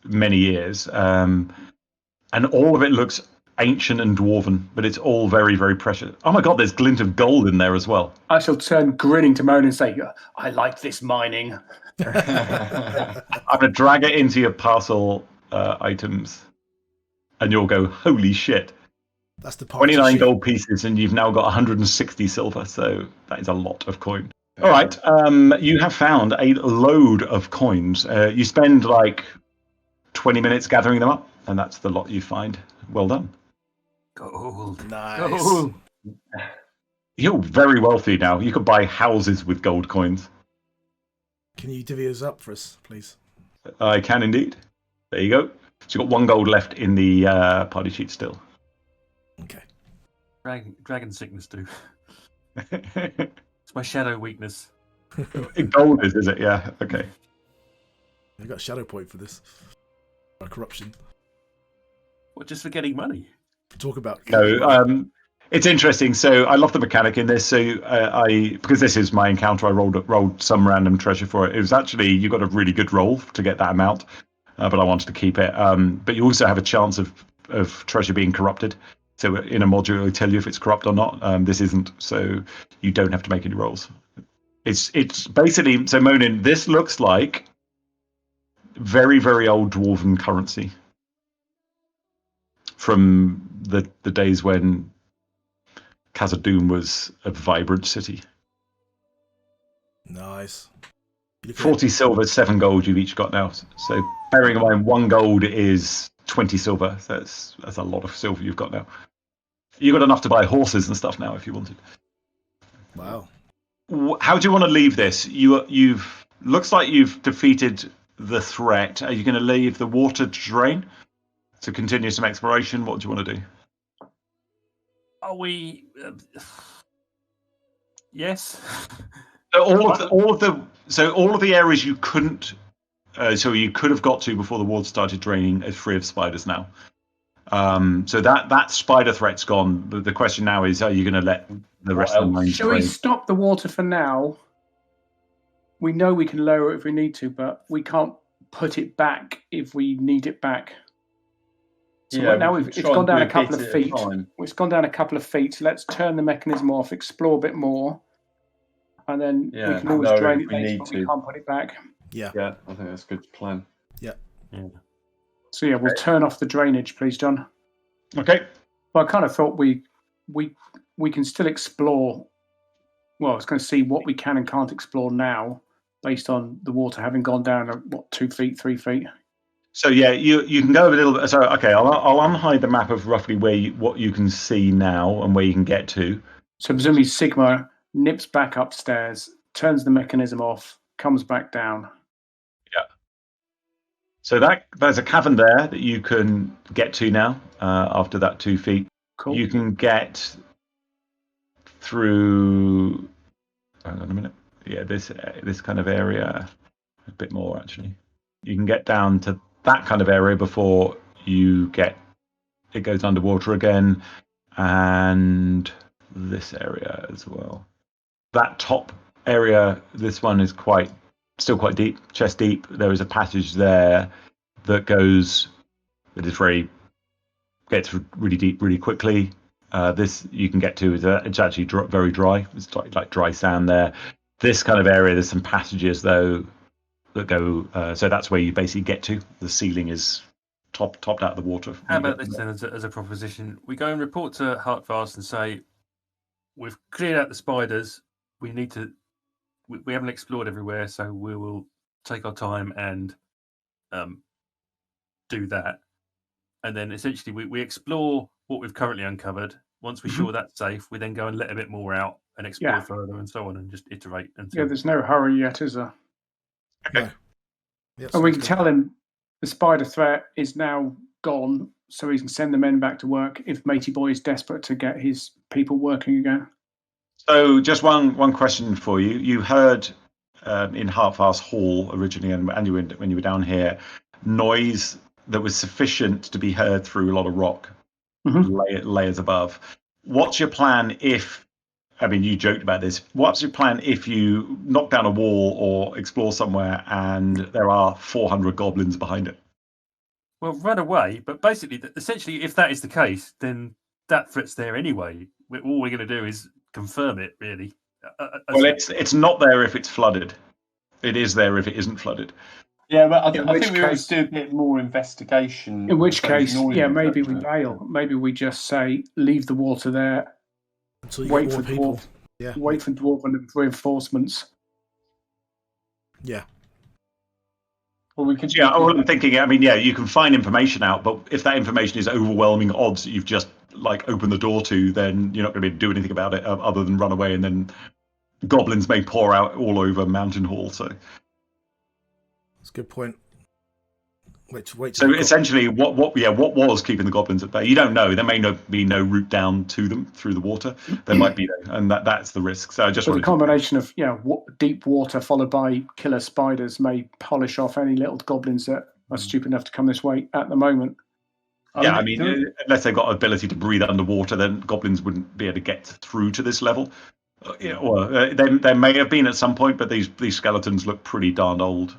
many years, and all of it looks ancient and dwarven, but it's all very, very precious. Oh my god, there's glint of gold in there as well. I shall turn grinning to Monin and say, I like this mining. I'm going to drag it into your parcel items, and you'll go, holy shit. That's the party 29 shit. gold pieces, and you've now got 160 silver, so that is a lot of coin. All right, you have found a load of coins. You spend like 20 minutes gathering them up, and that's the lot you find. Well done. Gold. Nice. Gold. You're very wealthy now. You could buy houses with gold coins. Can you divvy us up for us, please? I can indeed. There you go. So you've got 1 gold left in the party sheet still. Okay. Dragon sickness, too. It's my shadow weakness. Gold is it? Yeah, okay. I got a shadow point for this. Corruption. What, just for getting money? Talk about. No, it's interesting. So I love the mechanic in this. So because this is my encounter, I rolled some random treasure for it. It was actually, you got a really good roll to get that amount, but I wanted to keep it. But you also have a chance of treasure being corrupted. So in a module, it'll tell you if it's corrupt or not. This isn't, so you don't have to make any rolls. It's basically, so Monin, this looks like very, very old dwarven currency from the days when Khazad-dûm was a vibrant city. Nice. 40 silver, 7 gold you've each got now. So bearing in mind 1 gold is 20 silver. So that's a lot of silver you've got now. You've got enough to buy horses and stuff now if you wanted. Wow. How do you want to leave this? You've looks like you've defeated the threat. Are you going to leave the water to drain to continue some exploration? What do you want to do? Are we... yes. All of the areas you couldn't, so you could have got to before the water started draining, is free of spiders now. So that spider threat's gone. The question now is, are you going to let the rest of the mines Shall we drain? stop the water for now? We know we can lower it if we need to, but we can't put it back if we need it back. So right now it's gone down a couple of feet. It's gone down a couple of feet. Let's turn the mechanism off, explore a bit more, and then we can always drain it later, but we can't put it back. Yeah. Yeah, I think that's a good plan. Yeah. So yeah, we'll turn off the drainage, please, John. Okay. But I kind of thought we can still explore. Well, I was going to see what we can and can't explore now, based on the water having gone down 2 feet, 3 feet. So yeah, you can go a little bit. So okay, I'll unhide the map of roughly what you can see now and where you can get to. So presumably Sigmarr nips back upstairs, turns the mechanism off, comes back down. Yeah. So there's a cavern there that you can get to now. After that 2 feet, Cool. you can get through. Hang on a minute. Yeah, this kind of area, a bit more actually. You can get down to that kind of area before it goes underwater again, and this area as well. That top area, this one is still quite deep, chest deep. There is a passage there that gets really deep really quickly. This you can get to it's actually very dry. It's like dry sand there. This kind of area, there's some passages though that go. So that's where you basically get to. The ceiling is topped out of the water. How about this then, as a proposition? We go and report to Hartfast and say, we've cleared out the spiders. We haven't explored everywhere, so we will take our time and do that. And then essentially we explore what we've currently uncovered. Once we're sure that's safe, we then go and let a bit more out and explore further and so on, and just iterate. Yeah, there's no hurry yet, is there? Okay. No. Yep, And we sounds can good. tell him the spider threat is now gone, so he can send the men back to work if Matey Boy is desperate to get his people working again. So just one question for you. You heard in Hartfast Hall originally, and when you were down here, noise that was sufficient to be heard through a lot of rock layers above. What's your plan you joked about this. What's your plan if you knock down a wall or explore somewhere and there are 400 goblins behind it? Well, run away. But basically, essentially, if that is the case, then that threat's there anyway. All we're going to do is confirm it, really. Well, it's not there if it's flooded. It is there if it isn't flooded. Yeah, but I which think we ought case- to do a bit more investigation. In which of those case, noises, maybe we actually. bail. Maybe we just say, leave the water there, Until you wait get for more people. dwarf, Yeah. wait for dwarven reinforcements. Yeah. Well, we could. Yeah, all I'm thinking, you can find information out, but if that information is overwhelming odds that you've just opened the door to, then you're not going to be able to do anything about it other than run away, and then goblins may pour out all over Mountain Hall. So That's a good point. Wait. So essentially, what was keeping the goblins at bay? You don't know. There may be no route down to them through the water. There might be, and that's the risk. So I just But wanted the combination of deep water followed by killer spiders may polish off any little goblins that are stupid enough to come this way at the moment. unless they've got ability to breathe underwater, then goblins wouldn't be able to get through to this level. They may have been at some point, but these skeletons look pretty darn old.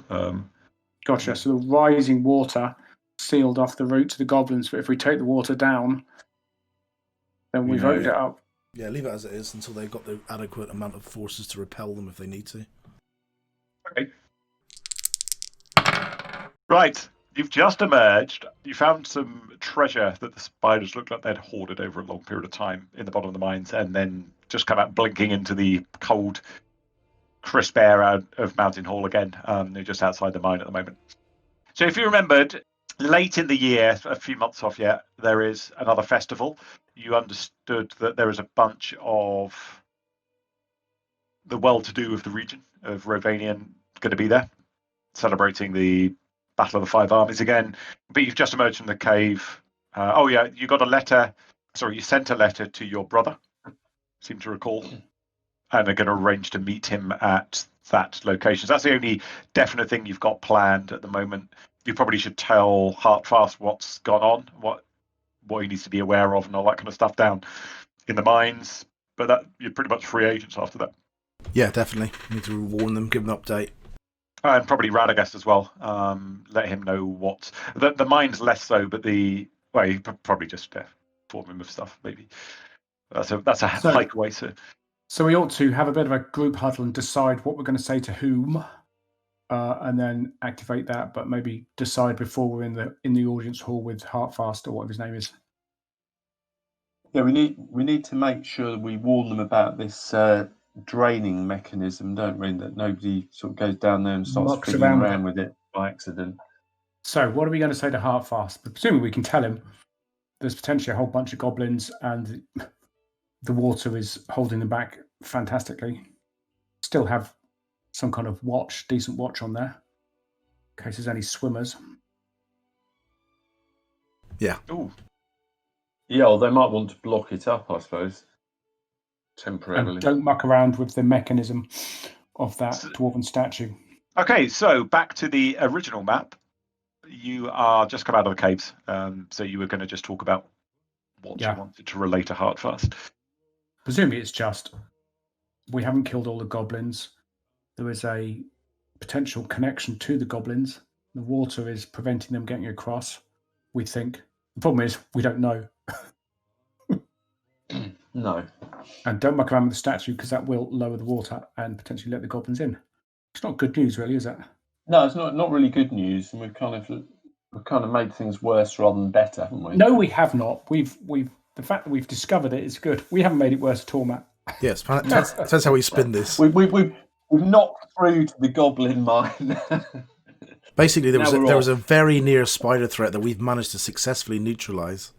Gotcha. So the rising water sealed off the route to the goblins, but if we take the water down, then we've opened it up. Yeah, leave it as it is until they've got the adequate amount of forces to repel them if they need to. Okay. Right. You've just emerged. You found some treasure that the spiders looked like they'd hoarded over a long period of time in the bottom of the mines, and then just come out blinking into the cold, crisp air out of Mountain Hall again. They're just outside the mine at the moment. So if you remembered, late in the year, a few months off yet, there is another festival. You understood that there is a bunch of the well-to-do of the region of Rovanian going to be there, celebrating the Battle of the Five Armies again. But you've just emerged from the cave. You got a letter. Sorry, you sent a letter to your brother, seem to recall. And they're going to arrange to meet him at that location. So that's the only definite thing you've got planned at the moment. You probably should tell Hartfast what's gone on, what he needs to be aware of, and all that kind of stuff down in the mines. But that you're pretty much free agents after that. Yeah, definitely. Need to warn them, give them an update. And probably Radagast as well. Let him know what the mines less so, but you probably just inform him of stuff. Maybe that's a hike away. So we ought to have a bit of a group huddle and decide what we're going to say to whom, and then activate that. But maybe decide before we're in the audience hall with Hartfast or whatever his name is. Yeah, we need to make sure that we warn them about this draining mechanism, don't we? That nobody sort of goes down there and starts fiddling around with it by accident. So, what are we going to say to Hartfast? But presumably, we can tell him there's potentially a whole bunch of goblins, and the water is holding them back fantastically. Still have some kind of decent watch on there, in case there's any swimmers. Yeah. Ooh. Yeah, or they might want to block it up, I suppose, temporarily. And don't muck around with the mechanism of that dwarven statue. Okay, so back to the original map. You are just come out of the caves, so you were going to just talk about what you wanted to relate to Hartfast. Presumably it's just we haven't killed all the goblins. There is a potential connection to the goblins. The water is preventing them getting across, we think. The problem is we don't know. No. And don't muck around with the statue because that will lower the water and potentially let the goblins in. It's not good news, really, is it? No, it's not really good news, and we've kind of made things worse rather than better, haven't we? No, we have not. We've the fact that we've discovered it is good. We haven't made it worse at all, Matt. Yes, that's how we spin this. We've knocked through to the goblin mine. Basically, there was a very near spider threat that we've managed to successfully neutralise.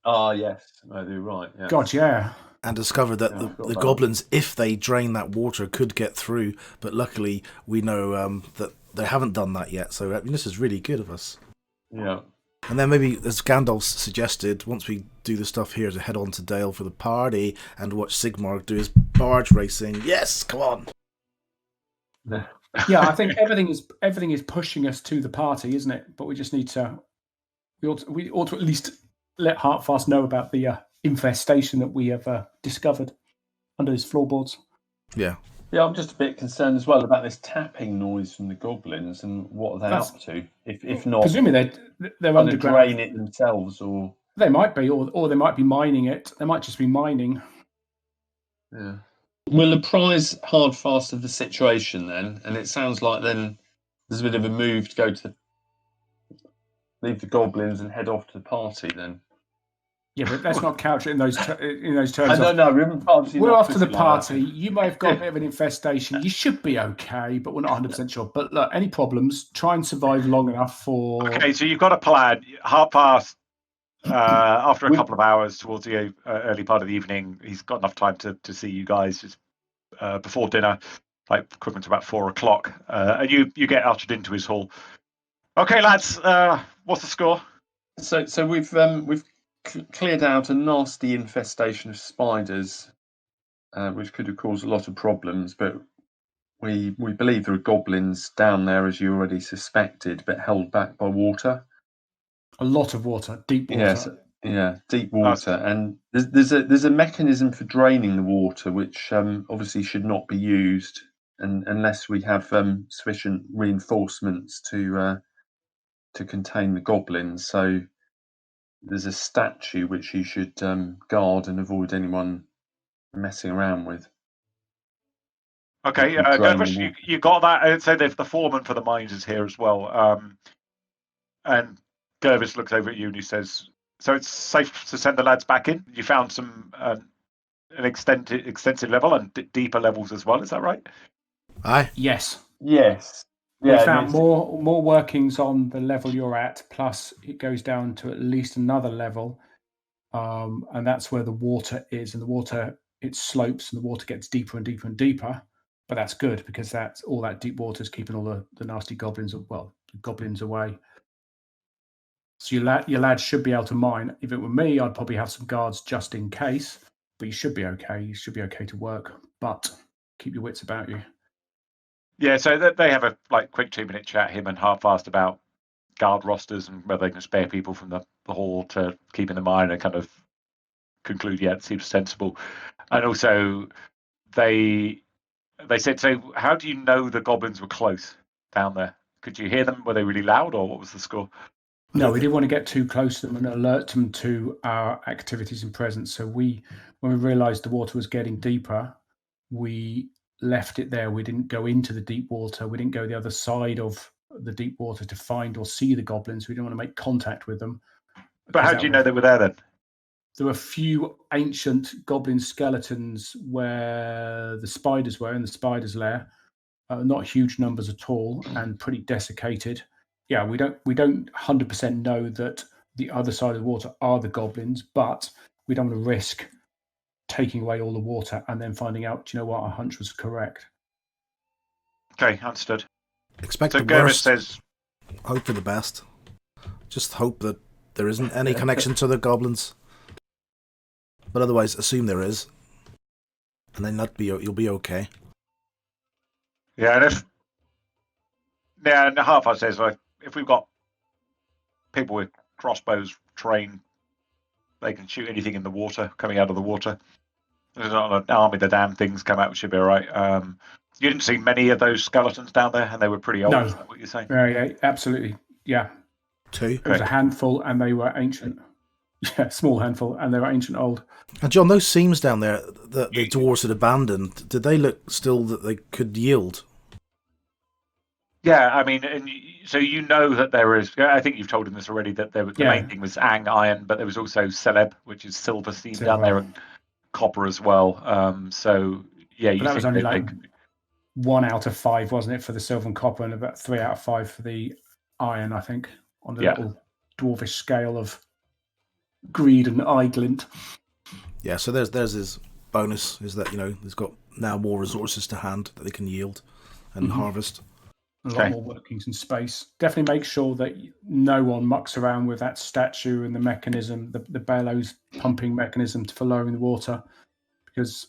Ah, yes. No, you're right. Yeah. God, yeah. And discovered that the goblins, if they drain that water, could get through. But luckily, we know that they haven't done that yet. So this is really good of us. Yeah. And then maybe, as Gandalf suggested, once we do the stuff here, to head on to Dale for the party and watch Sigmarr do his barge racing. Yes, come on. Yeah, I think everything is pushing us to the party, isn't it? But we just need to. We ought to at least let Hartfast know about the infestation that we have discovered under his floorboards. Yeah. Yeah, I'm just a bit concerned as well about this tapping noise from the goblins and what are they up to? If not, presumably they're underground. Drain it themselves, or they might be, or they might be mining it. They might just be mining. Yeah. We'll apprise Hartfast of the situation then, and it sounds like then there's a bit of a move to leave the goblins and head off to the party then. Yeah, but let's not couch it in those terms. No, we're off to the party. You may have got a bit of an infestation. You should be okay, but we're not 100% sure. But look, any problems, try and survive long enough for... Okay, so you've got a plan. Hartfast, after a couple of hours towards the early part of the evening, he's got enough time to see you guys just before dinner, like equivalent to about 4:00. And you get ushered into his hall. Okay, lads, what's the score? So we've cleared out a nasty infestation of spiders, which could have caused a lot of problems, but we believe there are goblins down there, as you already suspected, but held back by water. A lot of water, deep water. Yes, yeah, deep water, and there's a mechanism for draining the water, which obviously should not be used unless we have sufficient reinforcements to contain the goblins. So there's a statue which you should guard and avoid anyone messing around with. Okay, Gervish, you got that. I'd say the foreman for the mines is here as well. And Gervish looks over at you and he says, "So it's safe to send the lads back in? You found some an extensive level and deeper levels as well. Is that right?" Aye. Yes. Yes. We found more workings on the level you're at, plus it goes down to at least another level, and that's where the water is. And the water, it slopes, and the water gets deeper and deeper and deeper. But that's good because that's all that deep water is keeping all the nasty goblins away. So your lads should be able to mine. If it were me, I'd probably have some guards just in case. But you should be okay. You should be okay to work. But keep your wits about you. Yeah, so they have a quick 2-minute chat, him and Hartfast, about guard rosters and whether they can spare people from the hall to keep in the mine, and kind of conclude, yeah, it seems sensible. And also, they said, so how do you know the goblins were close down there? Could you hear them? Were they really loud, or what was the score? No, we didn't want to get too close to them and alert them to our activities and presence. So when we realised the water was getting deeper, we left it there. We didn't go into the deep water. We didn't go the other side of the deep water to find or see the goblins. We didn't want to make contact with them. But how do you know they were there then? There were a few ancient goblin skeletons where the spiders were in the spiders' lair. Not huge numbers at all, and pretty desiccated. yeah, we don't 100% know that the other side of the water are the goblins, but we don't want to risk taking away all the water and then finding out, do you know what, our hunch was correct. Okay, understood. Expect So the Gervis worst, says, hope for the best. Just hope that there isn't any connection to the goblins. But otherwise, assume there is. And then you'll be okay. yeah, and Hartfast says, like, if we've got people with crossbows trained, they can shoot anything in the water, coming out of the water. There's not an army, the damn things come out, we should be all right. You didn't see many of those skeletons down there, and they were pretty old, No. is that what you're saying? Yeah, absolutely. Yeah. 2. It was a handful and they were ancient. Yeah, small handful and they were ancient old. And John, those seams down there that the dwarves had abandoned, did they look still that they could yield? Yeah, I mean, so you know that there is. I think you've told him this already. That the main thing was Ang iron, but there was also Celeb, which is silver seam down there, and copper as well. So yeah, you but that was think only 1 out of 5, wasn't it, for the silver and copper, and about 3 out of 5 for the iron, I think, on the little dwarvish scale of greed and eye glint. Yeah, so there's his bonus, is that, he's got now more resources to hand that they can yield and harvest. A lot more workings in space. Definitely make sure that no one mucks around with that statue and the mechanism, the bellows pumping mechanism for lowering the water, because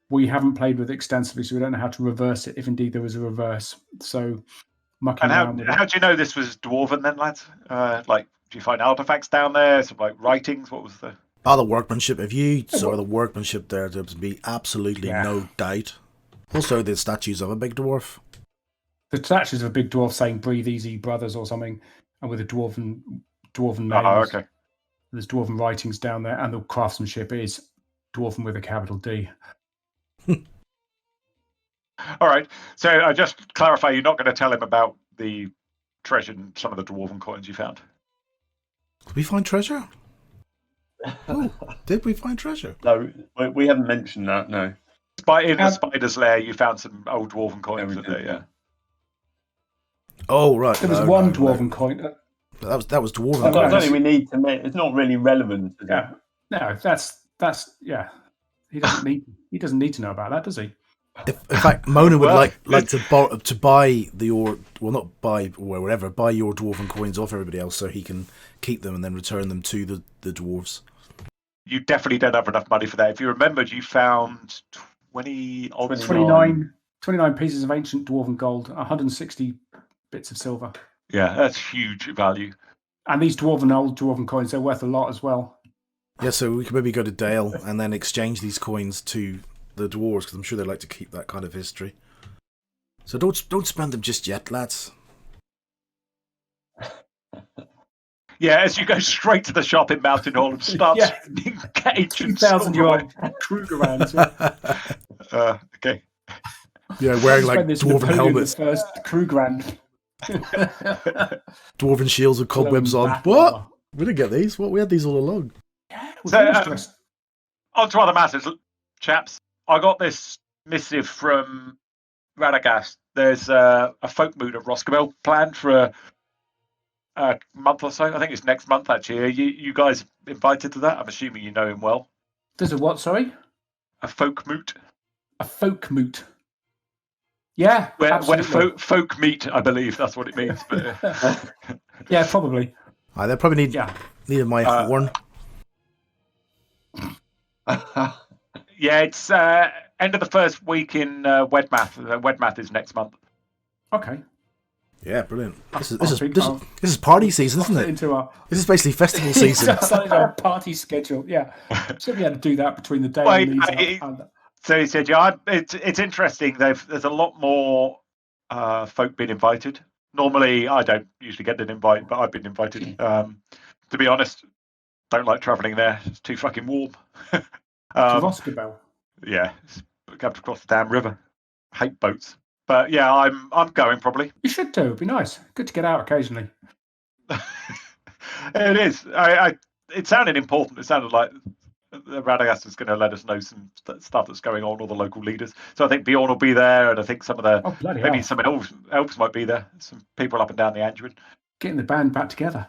we haven't played with it extensively, so we don't know how to reverse it, if indeed there was a reverse. So mucking around with how do you know this was Dwarven then, lads? Do you find artifacts down there? Some writings? What was the... The workmanship. If you saw the workmanship there would be absolutely no doubt. Also, the statues of a big dwarf. The statues of a big dwarf saying "Breathe easy, brothers" or something, and with a dwarven names. Oh, okay. There's dwarven writings down there, and the craftsmanship is dwarven with a capital D. All right. So I just clarify, you're not going to tell him about the treasure and some of the dwarven coins you found. Did we find treasure? Oh, did we find treasure? No, we haven't mentioned that. No. In the spider's lair, you found some old dwarven coins. Yeah. Oh, right. There was one dwarven coin. That was dwarven I coins. don't think we need to. It's not really relevant. Yeah. No, that's yeah. He doesn't need to know about that, does he? In fact, Mona would like to buy your dwarven coins off everybody else, so he can keep them and then return them to the dwarves. You definitely don't have enough money for that. If you remembered, you found 29 pieces of ancient dwarven gold, 160 bits of silver. Yeah, that's huge value. And these old dwarven coins, they're worth a lot as well. Yeah, so we could maybe go to Dale and then exchange these coins to the dwarves, because I'm sure they like to keep that kind of history. So don't spend them just yet, lads. Yeah, as you go straight to the shop in Mountain Hall and start spending ancient 2,000-year-old Krugerrands. Okay. Yeah, wearing like dwarven helmets. First Krugerrand. Dwarven shields with cobwebs on. What? We didn't get these. What? We had these all along. Yeah, on to other matters, chaps. I got this missive from Radagast. There's a folk moot of Roscamel planned for a month or so. I think it's next month, actually. Are you guys invited to that? I'm assuming you know him well. There's a what, sorry? A folk moot. A folk moot. Yeah, where folk meet, I believe that's what it means. But yeah, probably. They probably needed my horn. Yeah, it's end of the first week in Wedmath. Wedmath is next month. Okay. Yeah, brilliant. This is party season, isn't it? This is basically festival season. It's our party schedule. Yeah, should be able to do that between the day and these. So he said, "Yeah, it's interesting. There's a lot more folk being invited. Normally, I don't usually get an invite, but I've been invited. To be honest, don't like travelling there. It's too fucking warm. Roscamel. Yeah, have to cross the damn river. Hate boats. But yeah, I'm going probably. You should do. It'd be nice. Good to get out occasionally. It is. It sounded important. It sounded like Radagast is going to let us know some stuff that's going on, all the local leaders. So I think Bjorn will be there, and I think some of the maybe some elves might be there. Some people up and down the Anduin. Getting the band back together.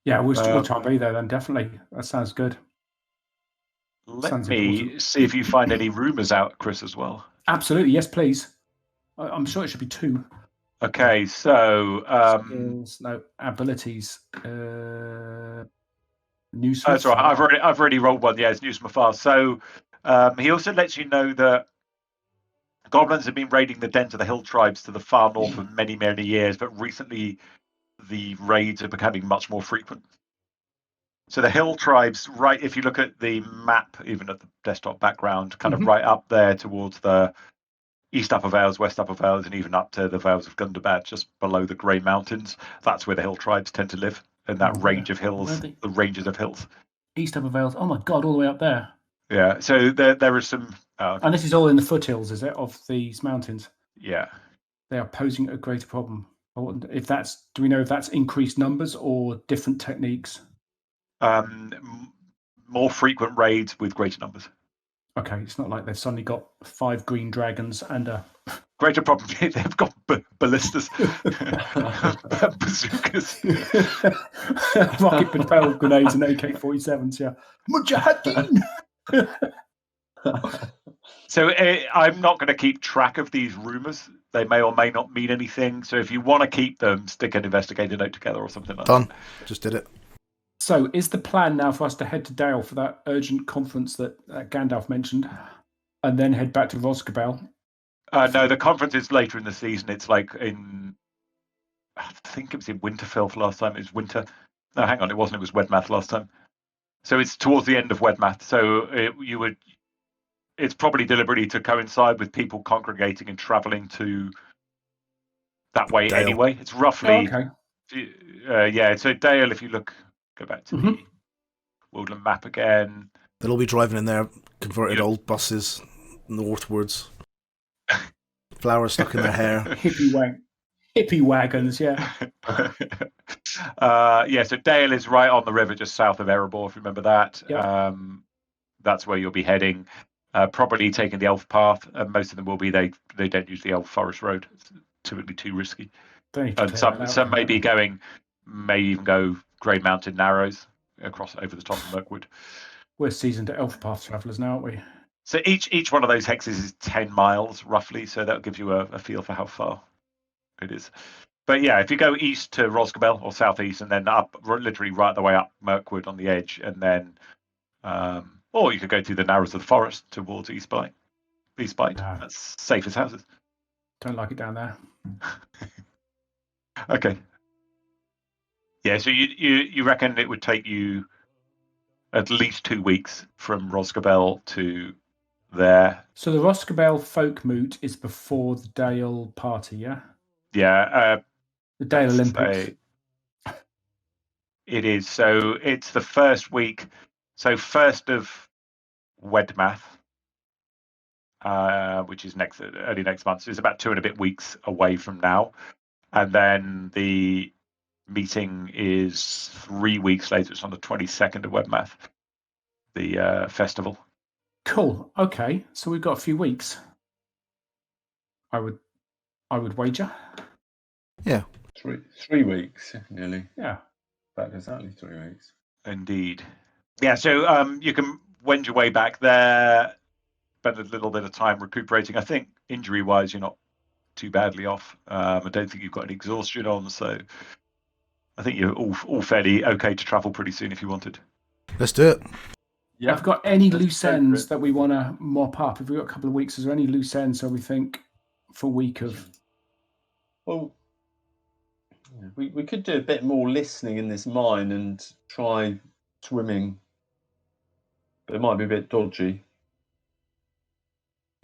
Yeah, we'll try and be there then. Definitely, that sounds good. Let me see if you find any rumours out, Chris, as well. Absolutely, yes, please. I'm sure it should be 2. Okay, so skills, no abilities. News. That's right. I've already rolled one. Yeah, it's News from Afar. So he also lets you know that goblins have been raiding the dens of the hill tribes to the far north for many, many years, but recently the raids are becoming much more frequent. So the hill tribes, right, if you look at the map, even at the desktop background, kind of right up there towards the East Upper Vales, West Upper Vales, and even up to the Vales of Gundabad, just below the Grey Mountains. That's where the hill tribes tend to live, in that range of hills, the ranges of hills. East Upper Vales, oh my God, all the way up there. Yeah, so there is some... and this is all in the foothills, is it, of these mountains? Yeah. They are posing a greater problem. Do we know if that's increased numbers or different techniques? More frequent raids with greater numbers. Okay, it's not like they've suddenly got 5 green dragons and a... Greater problem, they've got ballistas, bazookas. Rocket propelled grenades and AK-47s, yeah. Mujahideen! So I'm not going to keep track of these rumours. They may or may not mean anything. So if you want to keep them, stick an investigator note together or something like that. Done. Just did it. So is the plan now for us to head to Dale for that urgent conference that Gandalf mentioned and then head back to Rosgobel? No, the conference is later in the season. It's like I think it was in Winterfell last time. It was winter. No, hang on. It wasn't. It was Wedmath last time. So it's towards the end of Wedmath. So it's probably deliberately to coincide with people congregating and travelling to that way Dale. anyway. It's roughly... okay. Yeah, so Dale, if you go back to the Woodland map again. They'll all be driving in their converted old buses northwards. Flowers stuck in their hair. Hippie wagons, yeah. Yeah, so Dale is right on the river just south of Erebor, if you remember that. Yep. That's where you'll be heading. Probably taking the elf path. Most of them will be. They don't use the elf forest road. It's typically too risky. And some may even go Grey Mountain Narrows across over the top of Mirkwood. We're seasoned elf path travellers now, aren't we? So each one of those hexes is 10 miles roughly. So that'll give you a feel for how far it is. But yeah, if you go east to Rosgobel or southeast and then up, literally right the way up Mirkwood on the edge, and then, or you could go through the narrows of the forest towards Eastbite. No. That's safe as houses. Don't like it down there. Okay. Yeah, so you reckon it would take you at least 2 weeks from Rosgobel to there? So the Rosgobel folk moot is before the Dale party, yeah? Yeah. The Dale Olympics. It is. So it's the first week. So 1st of Wedmath, which is early next month. So it's about 2 and a bit weeks away from now. And then the meeting is 3 weeks later. It's on the 22nd of Wedmath, the festival. Cool. Okay, so we've got a few weeks. I would wager. Yeah. 3 weeks, nearly. Yeah. About exactly 3 weeks. Indeed. Yeah, so you can wend your way back there, spend a little bit of time recuperating. I think injury-wise, you're not too badly off. I don't think you've got any exhaustion on, so I think you're all fairly okay to travel pretty soon if you wanted. Let's do it. Yeah. Have we got any loose ends that we want to mop up? Have we got a couple of weeks? Is there any loose ends so we think for a week of... Well, we could do a bit more listening in this mine and try swimming. But it might be a bit dodgy.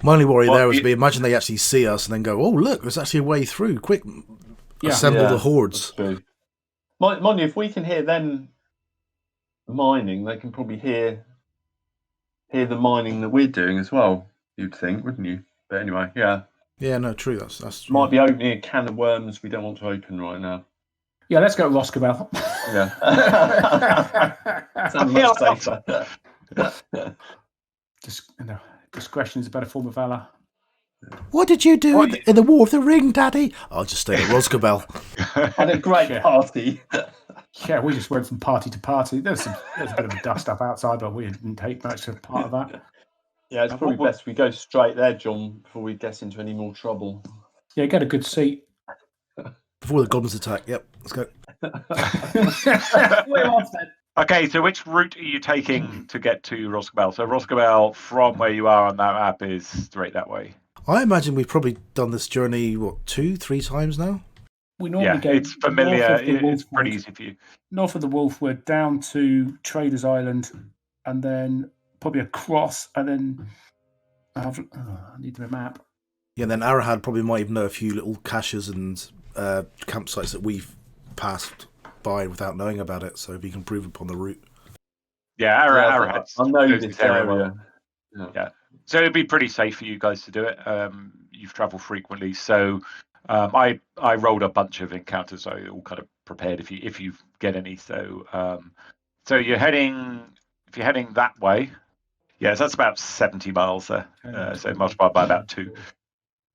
My only worry there was imagine they actually see us and then go, oh, look, there's actually a way through. Quick, assemble the hordes. Mind you, if we can hear them mining, they can probably hear the mining that we're doing as well, you'd think, wouldn't you? But anyway, yeah. Yeah, no, true. That's true. Might be opening a can of worms we don't want to open right now. Yeah, let's go to Roscabel. Yeah. Sounds much safer. Discretion is a better form of valor. What did you do in the War of the Ring, Daddy? I'll just stay at Roscabel. Had a great party. Yeah, we just went from party to party. There's a bit of a dust up outside, but we didn't take much of part of that. Yeah, it's probably best we go straight there, John, before we get into any more trouble. Yeah, get a good seat. Before the goblins attack. Yep, let's go. We're off then. Okay, so which route are you taking to get to Roscabel? So Roscabel, from where you are on that map, is straight that way. I imagine we've probably done this journey, 2-3 times now? We normally go it's familiar. north of the It's pretty Wolfwood. easy for you. North of the Wolfwood, down to Traders Island, and then probably across, and then I need the map. Yeah, and then Arahad probably might even know a few little caches and campsites that we've passed by without knowing about it, so we can improve upon the route. Yeah, Arahad's I know knows this area well. area. Yeah. So it'd be pretty safe for you guys to do it. You've travelled frequently, so I rolled a bunch of encounters, so you're all kind of prepared if you get any. So so you're heading that way. Yes, that's about 70 miles there. So multiplied by about 2.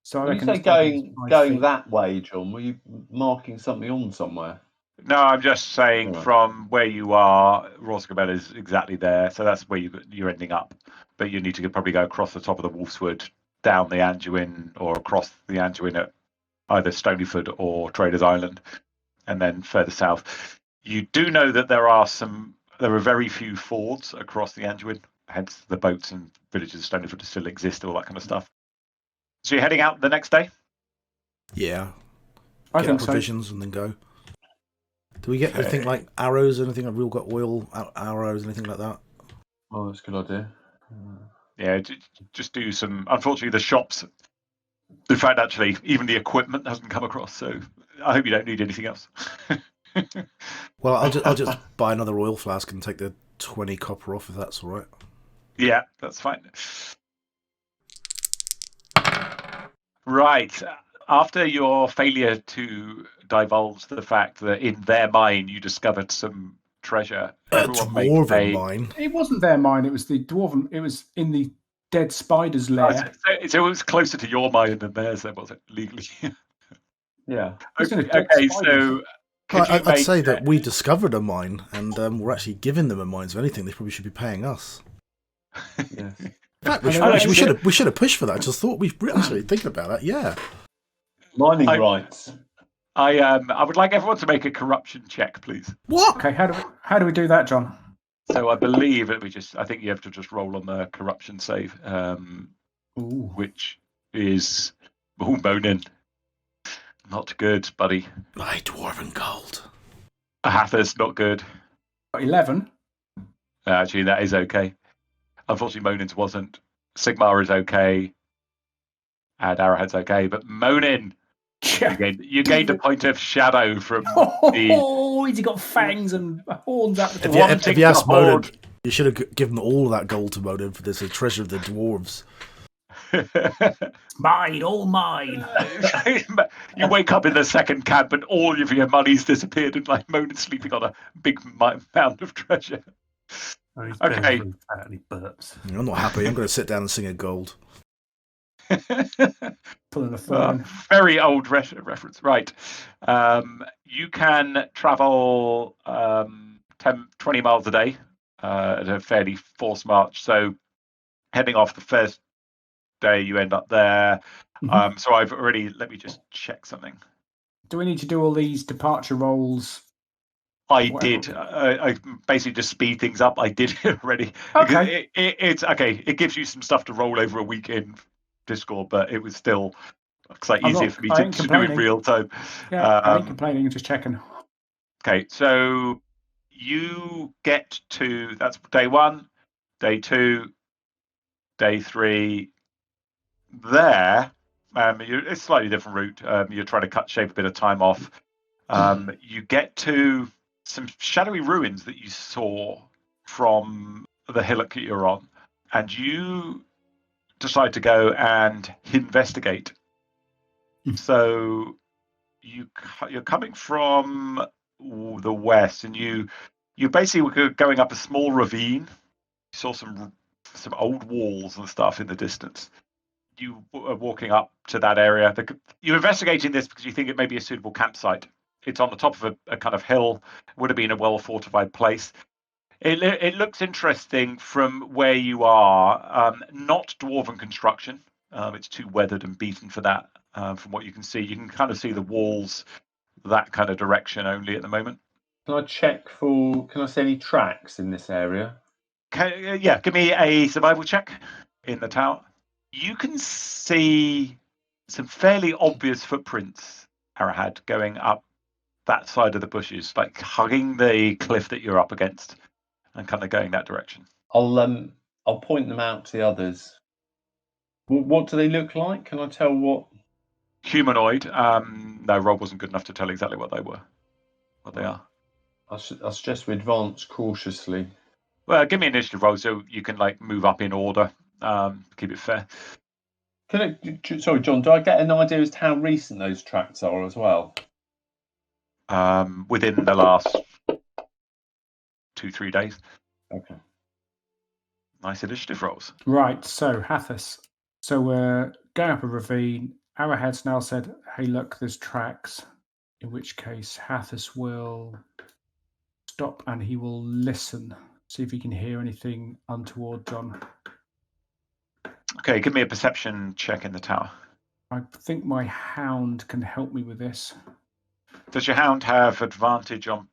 So I When you reckon say it's going that way, John, were you marking something on somewhere? No, I'm just saying Right. from where you are, Roscabel is exactly there. So that's where you're ending up. But you need to probably go across the top of the Wolfswood, down the Anduin, or across the Anduin at either Stonyford or Traders Island, and then further south. You do know that there are very few fords across the Anduin, hence the boats and villages of Stonyford still exist, all that kind of stuff. So you're heading out the next day? Yeah. I Get think provisions and then go. Do we get anything like arrows, anything like we've got oil, arrows, anything like that? Oh, that's a good idea. Yeah, just do some. Unfortunately, the shops. In fact, actually, even the equipment hasn't come across. So I hope you don't need anything else. Well, I'll just buy another oil flask and take the 20 copper off if that's all right. Yeah, that's fine. Right. After your failure to divulge the fact that in their mine you discovered some treasure, everyone make Dwarven mine. It wasn't their mine. It was the Dwarven. It was in the dead spider's lair. So it was closer to your mine than theirs, then, was it, legally? Yeah. Okay, so I'd say that we discovered a mine and we're actually giving them a mine. So if anything, they probably should be paying us. Yes. In fact, we should have pushed for that. I just thought we've actually thinking about that. Yeah. Mining rights. I would like everyone to make a corruption check, please. What? Okay, how do we do that, John? So I believe I think you have to just roll on the corruption save, which is Monin. Not good, buddy. My dwarven gold. Hathus, not good. 11. Actually, that is okay. Unfortunately, Monin's wasn't. Sigmarr is okay. And Arahad's okay. But Monin, you gained a point of shadow from the... Oh, he's got fangs and horns out the If you asked Monin, you should have given all that gold to Monin for this, a treasure of the dwarves. Mine, all mine. You wake up in the second camp and all of your money's disappeared and like Monin's sleeping on a big mound of treasure. Okay. Apparently burps. I'm not happy. I'm going to sit down and sing a gold. Pulling a phone. Very old reference. Right. You can travel 20 miles a day at a fairly forced march. So heading off the first day, you end up there. So I've already... Let me just check something. Do we need to do all these departure rolls? I did. I basically just speed things up. I did it already. Okay. It's okay. It gives you some stuff to roll over a week in Discord, but it was still easier for me to do in real time. Yeah, I ain't complaining, just checking. Okay, so you get to... That's day 1, day 2, day 3. There, it's a slightly different route. You're trying to shave a bit of time off. You get to some shadowy ruins that you saw from the hillock that you're on, and you decide to go and investigate. So you're coming from the west, and you basically were going up a small ravine. You saw some old walls and stuff in the distance. You are walking up to that area. You're investigating this because you think it may be a suitable campsite. It's on the top of a kind of hill. Would have been a well-fortified place. It looks interesting from where you are. Not dwarven construction. It's too weathered and beaten for that. From what you can see, you can kind of see the walls that kind of direction only at the moment. Can I check for? Can I see any tracks in this area? Yeah, give me a survival check in the tower. You can see some fairly obvious footprints, Arahad, going up that side of the bushes, like hugging the cliff that you're up against, and kind of going that direction. I'll point them out to the others. What do they look like? Can I tell what? Humanoid. No, Rob wasn't good enough to tell exactly what they were. What they are. I suggest we advance cautiously. Well, give me an initiative roll so you can like move up in order. Keep it fair. Sorry, John. Do I get an idea as to how recent those tracks are as well? Within the last 2-3 days. Okay. Nice initiative rolls. Right, so Hathus. So we're going up a ravine. Arahad's now said, hey, look, there's tracks. In which case, Hathus will stop and he will listen. See if he can hear anything untoward, John. Okay, give me a perception check in the tower. I think my hound can help me with this. Does your hound have advantage on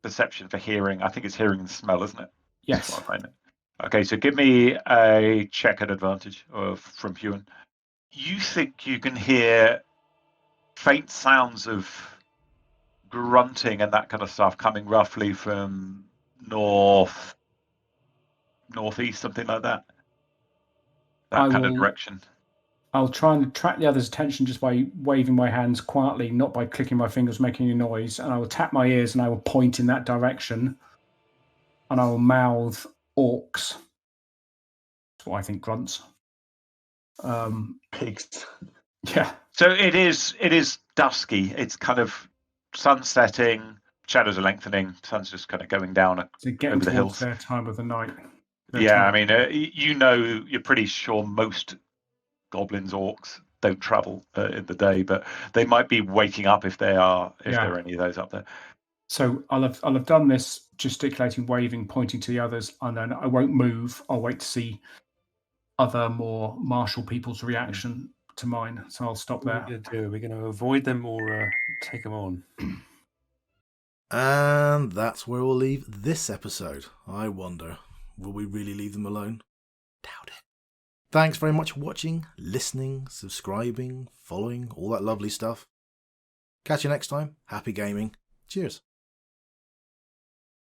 perception for hearing? I think it's hearing and smell, isn't it? Yes. Okay, so give me a check at advantage from Huon. You think you can hear faint sounds of grunting and that kind of stuff coming roughly from northeast, something like that. That kind of direction. I'll try and attract the others' attention just by waving my hands quietly, not by clicking my fingers, making any noise. And I will tap my ears and I will point in that direction. And I will mouth orcs. That's what I think grunts. Pigs. Yeah. So it is dusky. It's kind of sun setting, shadows are lengthening, sun's just kind of going down over the hills. Their time of the night. Yeah, I mean, you're pretty sure most goblins, orcs don't travel in the day, but they might be waking up if there are any of those up there. So I'll have done this gesticulating, waving, pointing to the others, and then I won't move. I'll wait to see other more martial people's reaction to mine. So I'll stop there. What are we going to do? Are we going to avoid them or take them on? And that's where we'll leave this episode. I wonder, will we really leave them alone? Doubt it. Thanks very much for watching, listening, subscribing, following, all that lovely stuff. Catch you next time. Happy gaming. Cheers.